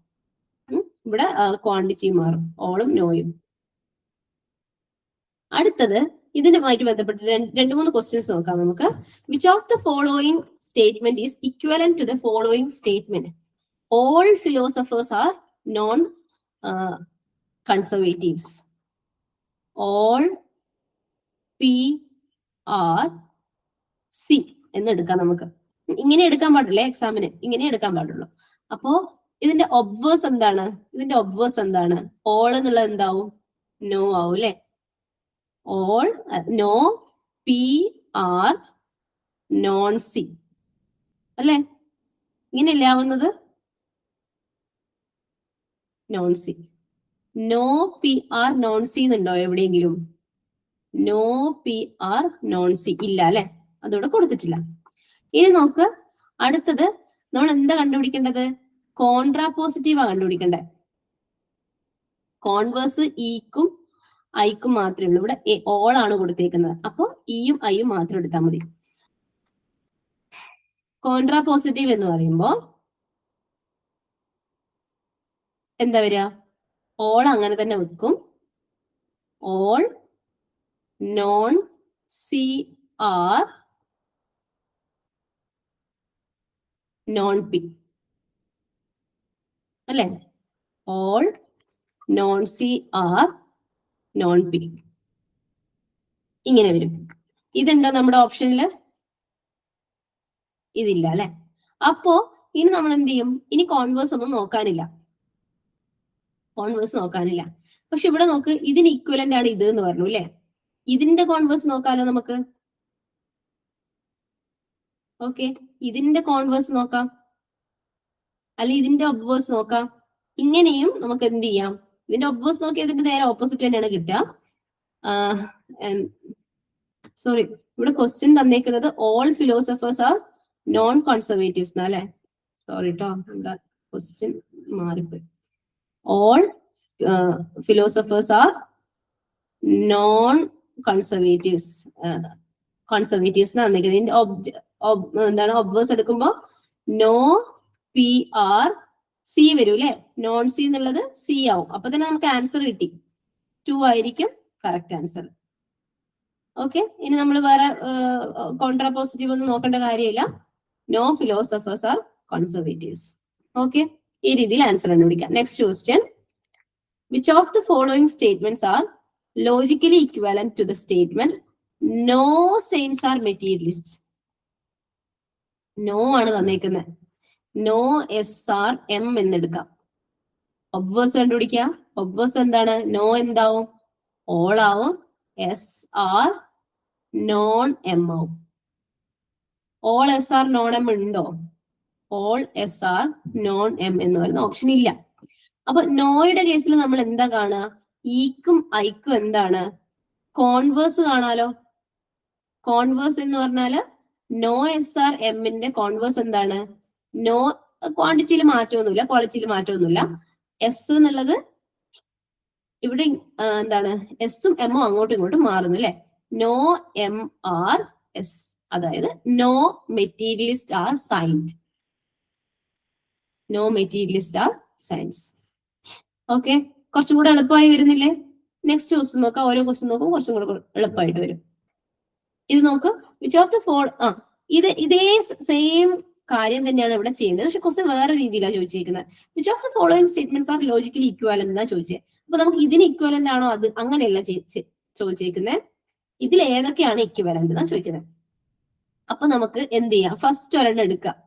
A: ഇവിടെ ക്വാണ്ടിറ്റി മാറും, ഓളും നോയും. അടുത്തത് ഇതിനുമായിട്ട് ബന്ധപ്പെട്ട് രണ്ട് മൂന്ന് ക്വസ്റ്റ്യൻസ് നോക്കാം നമുക്ക്. Which of the following statement is equivalent to the following statement? All philosophers are non conservatives. All P are C എന്ന് എടുക്കാം നമുക്ക്. ഇങ്ങനെ എടുക്കാൻ പാടില്ലേ എക്സാമിന്, ഇങ്ങനെ എടുക്കാൻ പാടുള്ളൂ. അപ്പോ ഇതിന്റെ ഒബ്വേഴ്സ് എന്താണ്? ഇതിന്റെ ഒബ്വേഴ്സ് എന്താണ്? ഓൾ എന്നുള്ളത് എന്താവും? നോ ആവും അല്ലെ? All no P are non C അല്ലെ? ഇങ്ങനെയല്ലേ ആവുന്നത്? Non C. No P are non C എന്നുണ്ടോ എവിടെയെങ്കിലും? No P are non C ഇല്ല അല്ലെ? അതോടെ കൊടുത്തിട്ടില്ല. ഇനി നോക്ക്, അടുത്തത് നമ്മൾ എന്താ കണ്ടുപിടിക്കേണ്ടത്? കോൺട്രാപോസിറ്റീവാ കണ്ടുപിടിക്കേണ്ടത്. കോൺവേഴ്സ് ഇക്കും ഐക്കും മാത്രമേ ഉള്ളൂ. ഇവിടെ ഓൾ ആണ് കൊടുത്തേക്കുന്നത്. അപ്പൊ ഇയും ഐയും മാത്രം എടുത്താൽ മതി. കോൺട്രാപോസിറ്റീവ് എന്ന് പറയുമ്പോ എന്താ വരിക? ഓൾ അങ്ങനെ തന്നെ വെക്കും. All non C R non P all? Non non C R non പി ഇങ്ങനെ വരും. ഇതുണ്ടോ നമ്മുടെ ഓപ്ഷനിൽ? ഇതില്ല അല്ലെ? അപ്പോ ഇനി നമ്മൾ എന്ത് ചെയ്യും? ഇനി കോൺവേഴ്സ് ഒന്നും നോക്കാനില്ല. കോൺവേഴ്സ് നോക്കാനില്ല. പക്ഷെ ഇവിടെ നോക്ക്, ഇതിന് ഇക്വലന്റ് ആണ് ഇത് എന്ന് പറഞ്ഞു അല്ലെ? ഇതിന്റെ കോൺവേഴ്സ് നോക്കാലോ നമുക്ക്. ഓക്കെ, ഇതിന്റെ കോൺവേഴ്സ് നോക്കാം, അല്ലെങ്കിൽ ഇതിന്റെ ഒബ്വേഴ്സ് നോക്കാം. ഇങ്ങനെയും നമുക്ക് എന്ത് ചെയ്യാം? ഇതിന്റെ ഒബ്വേഴ്സ് നോക്കി ഇതിന്റെ നേരെ ഓപ്പോസിറ്റ് തന്നെയാണ് കിട്ടുക. സോറി, ഇവിടെ ക്വസ്റ്റ്യൻ തന്നേക്കുന്നത് all philosophers are non conservatives അല്ലെ? സോറി കേട്ടോ, ഇവിടെ ക്വസ്റ്റ്യൻ മാറിപ്പോയി. All philosophers are non conservatives. Conservatives തന്നേക്കുന്നത്. എന്താണ് ഒബ്വേഴ്സ് എടുക്കുമ്പോ നോ പി ആർ സി വരും അല്ലെ? നോൺ സി എന്നുള്ളത് സി ആവും. അപ്പൊ തന്നെ നമുക്ക് ആൻസർ കിട്ടി. 2 ആയിരിക്കും കറക്റ്റ് ആൻസർ. ഓക്കെ, ഇനി നമ്മൾ വേറെ കോൺട്രാപോസിറ്റീവ് ഒന്നും നോക്കേണ്ട കാര്യമില്ല. No philosophers are conservatives. Okay, ഈ രീതിയിൽ ആൻസർ കണ്ടുപിടിക്കാം. Next question. Which of the following statements are logically equivalent to the statement no saints are materialist? No ആണ് തന്നേക്കുന്നത്. നോ എസ് ആർ എം എന്നെടുക്കാം. ഒബ്വേഴ്സ് കണ്ടുപിടിക്കാം. ഒബ്വേഴ്സ് എന്താണ്? നോ എന്താവും? All ആവും. എസ് ആർ നോൺ എം ആവും. All S are non M ഉണ്ടോ? All S are non M എന്ന് പറയുന്ന ഓപ്ഷൻ ഇല്ല. അപ്പൊ നോയുടെ കേസിൽ നമ്മൾ എന്താ കാണുക? ഇക്കും ഐക്കും എന്താണ്? കോൺവേഴ്സ് കാണാലോ. കോൺവേഴ്സ് എന്ന് പറഞ്ഞാല് നോ എസ് ആർ എമ്മിന്റെ കോൺവേഴ്സ് എന്താണ്? നോ. ക്വാണ്ടിറ്റിയിൽ മാറ്റമൊന്നുമില്ല, ക്വാളിറ്റിയിൽ മാറ്റമൊന്നുമില്ല. എസ് എന്നുള്ളത് ഇവിടെ എന്താണ്? എസും എമ്മും അങ്ങോട്ടും ഇങ്ങോട്ടും മാറുന്നു അല്ലെ? നോ എം ആർ എസ്, അതായത് no materialist are saints. No materialist are saints. Okay, കുറച്ചും കൂടെ എളുപ്പമായി വരുന്നില്ലേ? നെക്സ്റ്റ് ക്വസ്റ്റ്യൻ നോക്കാം. ഓരോ ക്വസ്റ്റ്യൻ നോക്കും, കുറച്ചും കൂടെ എളുപ്പമായിട്ട് വരും. ഇത് നോക്ക്. വിച്ച് ഓഫ് ദ ഫോൾ ഇതേ സെയിം കാര്യം തന്നെയാണ് ഇവിടെ ചെയ്യുന്നത്. പക്ഷെ ക്വസ്റ്റ്യൻ വേറെ രീതിയിലാണ് ചോദിച്ചിരിക്കുന്നത്. Which of the following statements are logically equivalent എന്നാ ചോദിച്ചത്. അപ്പൊ നമുക്ക് ഇതിന് ഇക്വാലന്റ് ആണോ അത് അങ്ങനെയല്ല ചോദിച്ചിരിക്കുന്നത്. ഇതിൽ ഏതൊക്കെയാണ് ഇക്വാലന്റ് എന്നാ ചോദിക്കുന്നത്. അപ്പൊ നമുക്ക് എന്ത് ചെയ്യാം, ഫസ്റ്റ് ഒരെണ്ണം എടുക്കാം.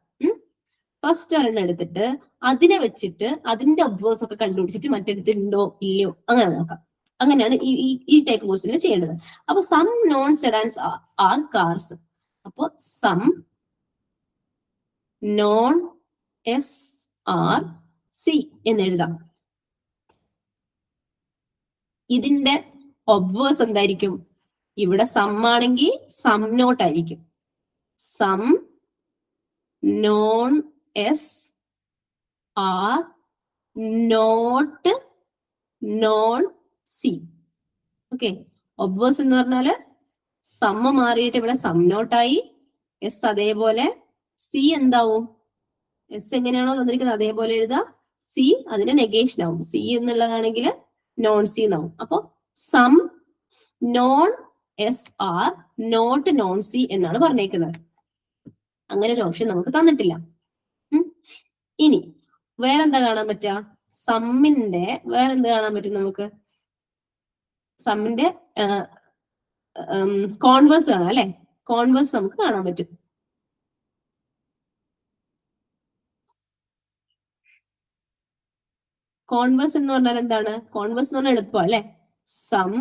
A: ഫസ്റ്റ് ഒരെണ്ണം എടുത്തിട്ട് അതിനെ വെച്ചിട്ട് അതിന്റെ ഒബ്വേഴ്സ് ഒക്കെ കണ്ടുപിടിച്ചിട്ട് മറ്റെടുത്തുണ്ടോ ഇല്ലയോ അങ്ങനെ നോക്കാം. അങ്ങനെയാണ് ഈ ടൈപ്പ് ക്വസ്റ്റ്യൻ ചെയ്യേണ്ടത്. അപ്പൊ some non sedans are cars. അപ്പൊ സം നോൺ SRC എന്ന് എഴുതാം. ഇതിന്റെ ഒബ്വേഴ്സ് എന്തായിരിക്കും? ഇവിടെ സം ആണെങ്കിൽ സം നോട്ട് ആയിരിക്കും. Some non SR not non C. Okay, obverse എന്ന് പറഞ്ഞാല് സമ്മ് മാറിയിട്ട് ഇവിടെ സം നോട്ടായി, എസ് അതേപോലെ, സി എന്താവും? എസ് എങ്ങനെയാണോ തന്നിരിക്കുന്നത് അതേപോലെ എഴുതാം, സി അതിന്റെ നെഗേഷൻ ആവും. സി എന്നുള്ളതാണെങ്കിൽ നോൺ സി എന്നാവും. അപ്പൊ some non SR not non C എന്നാണ് പറഞ്ഞേക്കുന്നത്. അങ്ങനെ ഒരു ഓപ്ഷൻ നമുക്ക് തന്നിട്ടില്ല. ഇനി വേറെന്താ കാണാൻ പറ്റുക? സമ്മിന്റെ വേറെന്ത് കാണാൻ പറ്റും നമുക്ക്? സമ്മിന്റെ കോൺവേഴ്സ് കാണാം അല്ലെ? കോൺവേഴ്സ് നമുക്ക് കാണാൻ പറ്റും. കോൺവേഴ്സ് എന്ന് പറഞ്ഞാൽ എന്താണ്? കോൺവേഴ്സ് എന്ന് പറഞ്ഞാൽ എളുപ്പം അല്ലെ? സം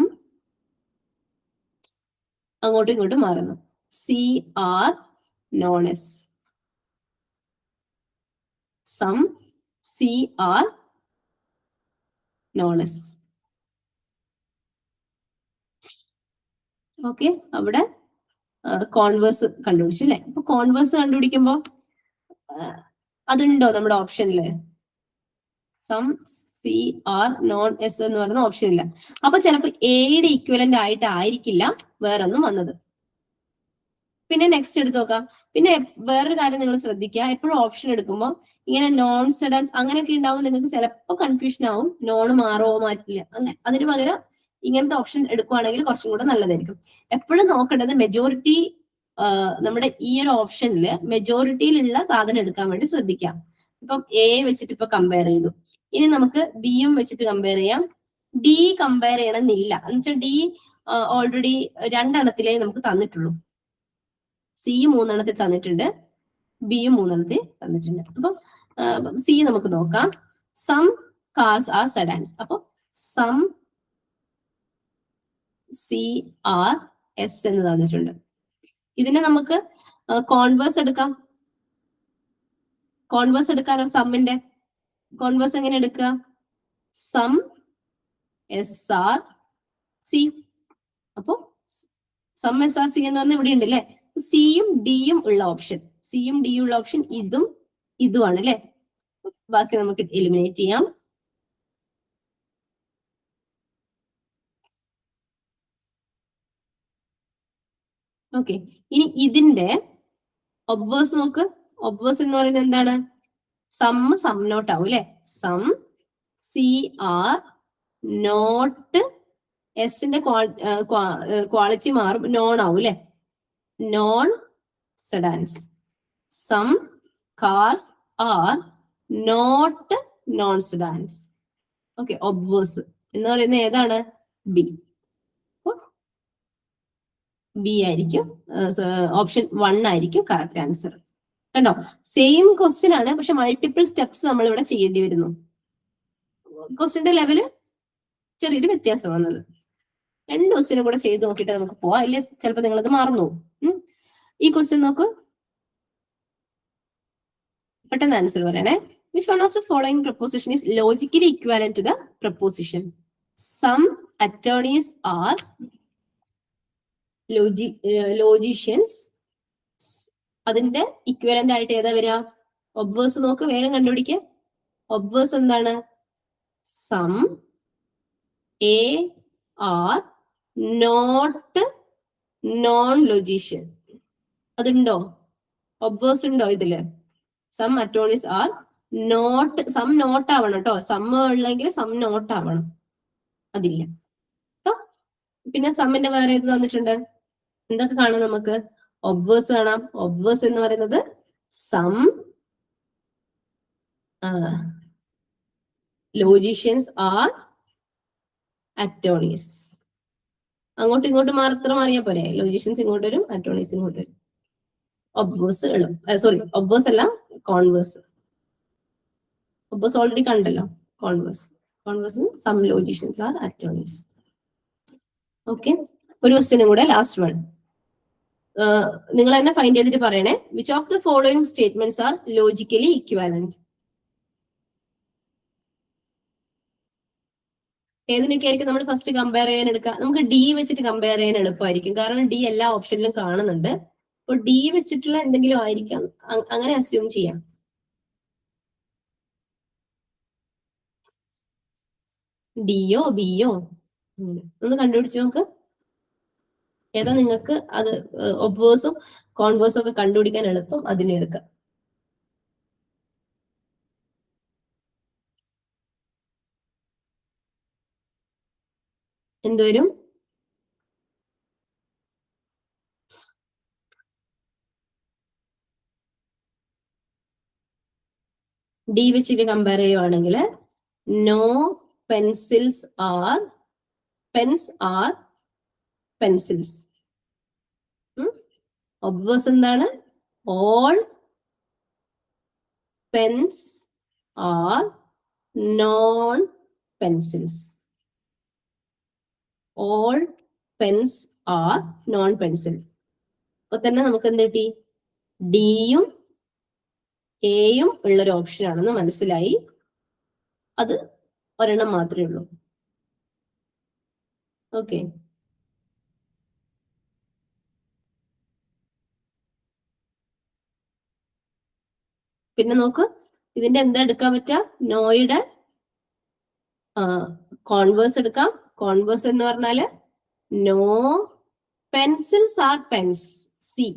A: അങ്ങോട്ടും ഇങ്ങോട്ടും മാറുന്നു. CR non S. Some CR non S. Okay, അവിടെ കോൺവേഴ്സ് കണ്ടുപിടിച്ചു അല്ലെ? അപ്പൊ കോൺവേഴ്സ് കണ്ടുപിടിക്കുമ്പോ അതുണ്ടോ നമ്മുടെ ഓപ്ഷനില്? സം CR നോൺ S എന്ന് പറയുന്ന ഓപ്ഷൻ ഇല്ല. അപ്പൊ ചിലപ്പോൾ എയുടെ ഇക്വലന്റ് ആയിട്ടായിരിക്കില്ല വേറൊന്നും വന്നത്. പിന്നെ നെക്സ്റ്റ് എടുത്ത് നോക്കാം. പിന്നെ വേറൊരു കാര്യം നിങ്ങൾ ശ്രദ്ധിക്കുക, എപ്പോഴും ഓപ്ഷൻ എടുക്കുമ്പോൾ ഇങ്ങനെ നോൺ സെഡൻസ് അങ്ങനെയൊക്കെ ഉണ്ടാവും. നിങ്ങൾക്ക് ചിലപ്പോൾ കൺഫ്യൂഷൻ ആവും, നോൺ മാറോ മാറ്റില്ല. അങ്ങനെ അതിന് പകരം ഇങ്ങനത്തെ ഓപ്ഷൻ എടുക്കുവാണെങ്കിൽ കുറച്ചും കൂടെ നല്ലതായിരിക്കും. എപ്പോഴും നോക്കേണ്ടത് മെജോറിറ്റി, നമ്മുടെ ഈ ഒരു ഓപ്ഷനിൽ മെജോറിറ്റിയിലുള്ള സാധനം എടുക്കാൻ വേണ്ടി ശ്രദ്ധിക്കാം. ഇപ്പം എ വെച്ചിട്ട് ഇപ്പൊ കമ്പയർ ചെയ്തു, ഇനി നമുക്ക് ബിയും വെച്ചിട്ട് കമ്പയർ ചെയ്യാം. ഡി കമ്പയർ ചെയ്യണമെന്നില്ല, എന്നുവെച്ചാൽ ഡി ഓൾറെഡി 2 എണ്ണത്തിലേ നമുക്ക് തന്നിട്ടുള്ളൂ. സി 3 എണ്ണത്തിൽ തന്നിട്ടുണ്ട്, ബിയും 3 എണ്ണത്തിൽ തന്നിട്ടുണ്ട്. അപ്പൊ സി നമുക്ക് നോക്കാം. Some cars are sedans. അപ്പൊ സം CRS എന്ന് തന്നിട്ടുണ്ട്. ഇതിനെ നമുക്ക് കോൺവേഴ്സ് എടുക്കാം. കോൺവേഴ്സ് എടുക്കാനോ? സമ്മിന്റെ കോൺവേഴ്സ് എങ്ങനെ എടുക്കുക? Some SRC. അപ്പൊ സം SRC എന്ന് പറഞ്ഞാൽ ഇവിടെ ഉണ്ട് അല്ലെ? സിയും ഡിയും ഉള്ള ഓപ്ഷൻ, സിയും ഡിയും ഉള്ള ഓപ്ഷൻ ഇതും ഇതുമാണ് അല്ലെ? ബാക്കി നമുക്ക് എലിമിനേറ്റ് ചെയ്യാം. ഓക്കെ, ഇനി ഇതിന്റെ ഒബ്വേഴ്സ് നോക്ക്. ഒബ്വേഴ്സ് എന്ന് പറയുന്നത് എന്താണ്? സം നോട്ട് ആവും അല്ലെ? സം CR നോട്ട് എസിന്റെ ക്വാളിറ്റി മാറും, നോൺ ആവും അല്ലെ? Non sedans. Some cars are not non sedans. Okay, obverse എന്ന് പറയുന്നത് ഏതാണ്? ബി. ബി ആയിരിക്കും, ഓപ്ഷൻ 1 ആയിരിക്കും കറക്റ്റ് ആൻസർ. കണ്ടോ, സെയിം ക്വസ്റ്റ്യൻ ആണ്, പക്ഷെ മൾട്ടിപ്പിൾ സ്റ്റെപ്സ് നമ്മൾ ഇവിടെ ചെയ്യേണ്ടി വരുന്നു. ക്വസ്റ്റ്യന്റെ ലെവല് ചെറിയൊരു വ്യത്യാസം വന്നത്. 2 ക്വസ്റ്റ്യനും കൂടെ ചെയ്ത് നോക്കിയിട്ട് നമുക്ക് പോവാം, ഇല്ല ചിലപ്പോൾ നിങ്ങളത് മറന്നു പോകും. ഈ ക്വസ്റ്റ്യൻ നോക്ക്, പെട്ടെന്ന് ആൻസർ പറയണേ. Which one of the following proposition is logically equivalent to the proposition? Some attorneys are logicians. അതിന്റെ ഇക്വലന്റ് ആയിട്ട് ഏതാ വരിക? ഒബ്വേഴ്സ് നോക്ക്, വേഗം കണ്ടുപിടിക്കുക. ഒബ്വേഴ്സ് എന്താണ്? Some AR not non logician. അതുണ്ടോ? ഒബ്വേഴ്സ് ഉണ്ടോ ഇതില്? Some attorneys are not, some not ആവണം കേട്ടോ. സം ഉള്ളെങ്കിൽ സം നോട്ട് ആവണം, അതില്ല കേട്ടോ. പിന്നെ സമ്മിന്റെ വേറെ ഏത് തന്നിട്ടുണ്ട്? എന്തൊക്കെ കാണാം നമുക്ക്? ഒബ്വേഴ്സ് കാണാം. ഒബ്വേഴ്സ് എന്ന് പറയുന്നത് some logicians are attorneys. അങ്ങോട്ടും ഇങ്ങോട്ടും മാത്രം അറിയാൻ പോരെ. logicians ഇങ്ങോട്ട് വരും, attorneys ഇങ്ങോട്ട് വരും. ഒബ്വേഴ്സ് സോറി, ഒബ്വേഴ്സ് അല്ല, കോൺവേഴ്സ്. ഒബ്വേഴ്സ് ഓൾറെഡി കണ്ടല്ലോ. Converse some logicians are attorneys. Okay, ഒരു ക്വസ്റ്റ്യനും കൂടെ, ലാസ്റ്റ് വൺ. നിങ്ങൾ തന്നെ ഫൈൻഡ് ചെയ്തിട്ട് പറയണേ. Which of the following statements are logically equivalent? ഏതിനൊക്കെ ആയിരിക്കും നമ്മൾ ഫസ്റ്റ് കമ്പയർ ചെയ്യാൻ എടുക്കുക? നമുക്ക് ഡി വെച്ചിട്ട് കമ്പയർ ചെയ്യാൻ എളുപ്പമായിരിക്കും, കാരണം ഡി എല്ലാ ഓപ്ഷനിലും കാണുന്നുണ്ട്. അപ്പോൾ ഡി വെച്ചിട്ടുള്ള എന്തെങ്കിലും ആയിരിക്കാം, അങ്ങനെ അസ്യൂം ചെയ്യാം. ഡിയോ ബിയോ ഒന്ന് കണ്ടുപിടിച്ച് നോക്ക്. ഏതാ നിങ്ങൾക്ക് അത് ഒബ്വേഴ്സും കോൺവേഴ്സും ഒക്കെ കണ്ടുപിടിക്കാൻ എളുപ്പം, അതിനെ എടുക്കാം. എന്തുവരും? ഡി വെച്ചിട്ട് കമ്പയർ ചെയ്യുവാണെങ്കിൽ no pencils are pencils. Obverse എന്താണ്? All pens are non pencils. All pens are non pencil. അപ്പൊ തന്നെ നമുക്ക് എന്ത് കിട്ടി? ഡിയും എയും ഉള്ളൊരു ഓപ്ഷൻ ആണെന്ന് മനസ്സിലായി. അത് ഒരെണ്ണം മാത്രമേ ഉള്ളൂ. ഓക്കെ, പിന്നെ നോക്ക്, ഇതിന്റെ എന്താ എടുക്കാൻ പറ്റുക? നോയുടെ കോൺവേഴ്സ് എടുക്കാം. കോൺവേഴ്സ് എന്ന് പറഞ്ഞാല് no pencils are pens, C.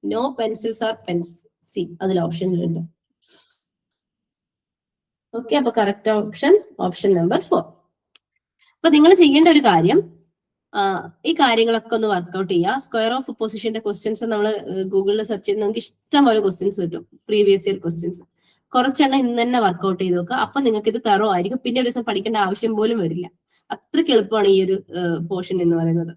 A: No pencils are pens, C അതിൽ ഓപ്ഷനിലുണ്ട്. ഓക്കെ, അപ്പൊ കറക്റ്റ് ഓപ്ഷൻ നമ്പർ 4. അപ്പൊ നിങ്ങൾ ചെയ്യേണ്ട ഒരു കാര്യം, ഈ കാര്യങ്ങളൊക്കെ ഒന്ന് വർക്ക്ഔട്ട് ചെയ്യുക. സ്ക്വയർ ഓഫ് പൊസിഷന്റെ ക്വസ്റ്റ്യൻസ് നമ്മൾ ഗൂഗിളിൽ സെർച്ച് ചെയ്ത് നമുക്ക് ഇഷ്ടം പോലെ ക്വസ്റ്റ്യൻസ് കിട്ടും, പ്രീവിയസ് ഇയർ ക്വസ്റ്റ്യൻസ്. കുറച്ചെണ്ണം ഇന്ന് തന്നെ വർക്ക്ഔട്ട് ചെയ്ത് നോക്കുക. അപ്പൊ നിങ്ങൾക്ക് ഇത് തറോ ആയിരിക്കും, പിന്നെ ഒരു ദിവസം പഠിക്കേണ്ട ആവശ്യം പോലും വരില്ല. അത്രയ്ക്ക് എളുപ്പമാണ് ഈ ഒരു പോർഷൻ എന്ന് പറയുന്നത്.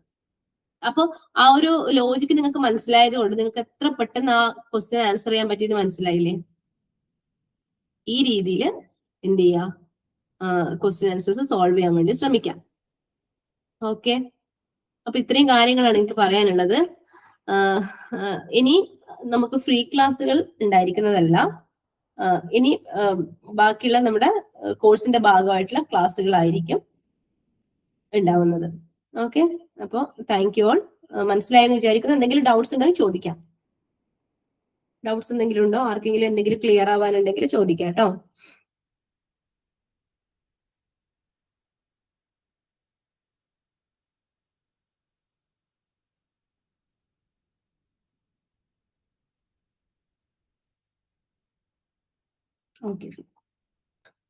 A: അപ്പൊ ആ ഒരു ലോജിക്ക് നിങ്ങൾക്ക് മനസ്സിലായത് കൊണ്ട് നിങ്ങൾക്ക് എത്ര പെട്ടെന്ന് ആ ക്വസ്റ്റ്യൻ ആൻസർ ചെയ്യാൻ പറ്റിയത് മനസ്സിലായില്ലേ? ഈ രീതിയിൽ എന്ത് ചെയ്യുക, ക്വസ്റ്റ്യൻ ആൻസേഴ്സ് സോൾവ് ചെയ്യാൻ വേണ്ടി ശ്രമിക്കാം. ഓക്കെ, അപ്പൊ ഇത്രയും കാര്യങ്ങളാണ് എനിക്ക് പറയാനുള്ളത്. ഇനി നമുക്ക് ഫ്രീ ക്ലാസ്സുകൾ ഉണ്ടായിരിക്കുന്നതല്ല, ഇനി ബാക്കിയുള്ള നമ്മുടെ കോഴ്സിന്റെ ഭാഗമായിട്ടുള്ള ക്ലാസ്സുകളായിരിക്കും ഉണ്ടാവുന്നത്. ഓക്കെ, അപ്പൊ താങ്ക് യു ഓൾ. മനസ്സിലായെന്ന് വിചാരിക്കുന്നു. എന്തെങ്കിലും ഡൗട്ട്സ് ഉണ്ടെങ്കിൽ ചോദിക്കാം. ഡൗട്ട്സ് എന്തെങ്കിലും ഉണ്ടോ? ആർക്കെങ്കിലും എന്തെങ്കിലും ക്ലിയർ ആവാനുണ്ടെങ്കിൽ ചോദിക്കാം കേട്ടോ. Okay,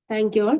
A: thank you all.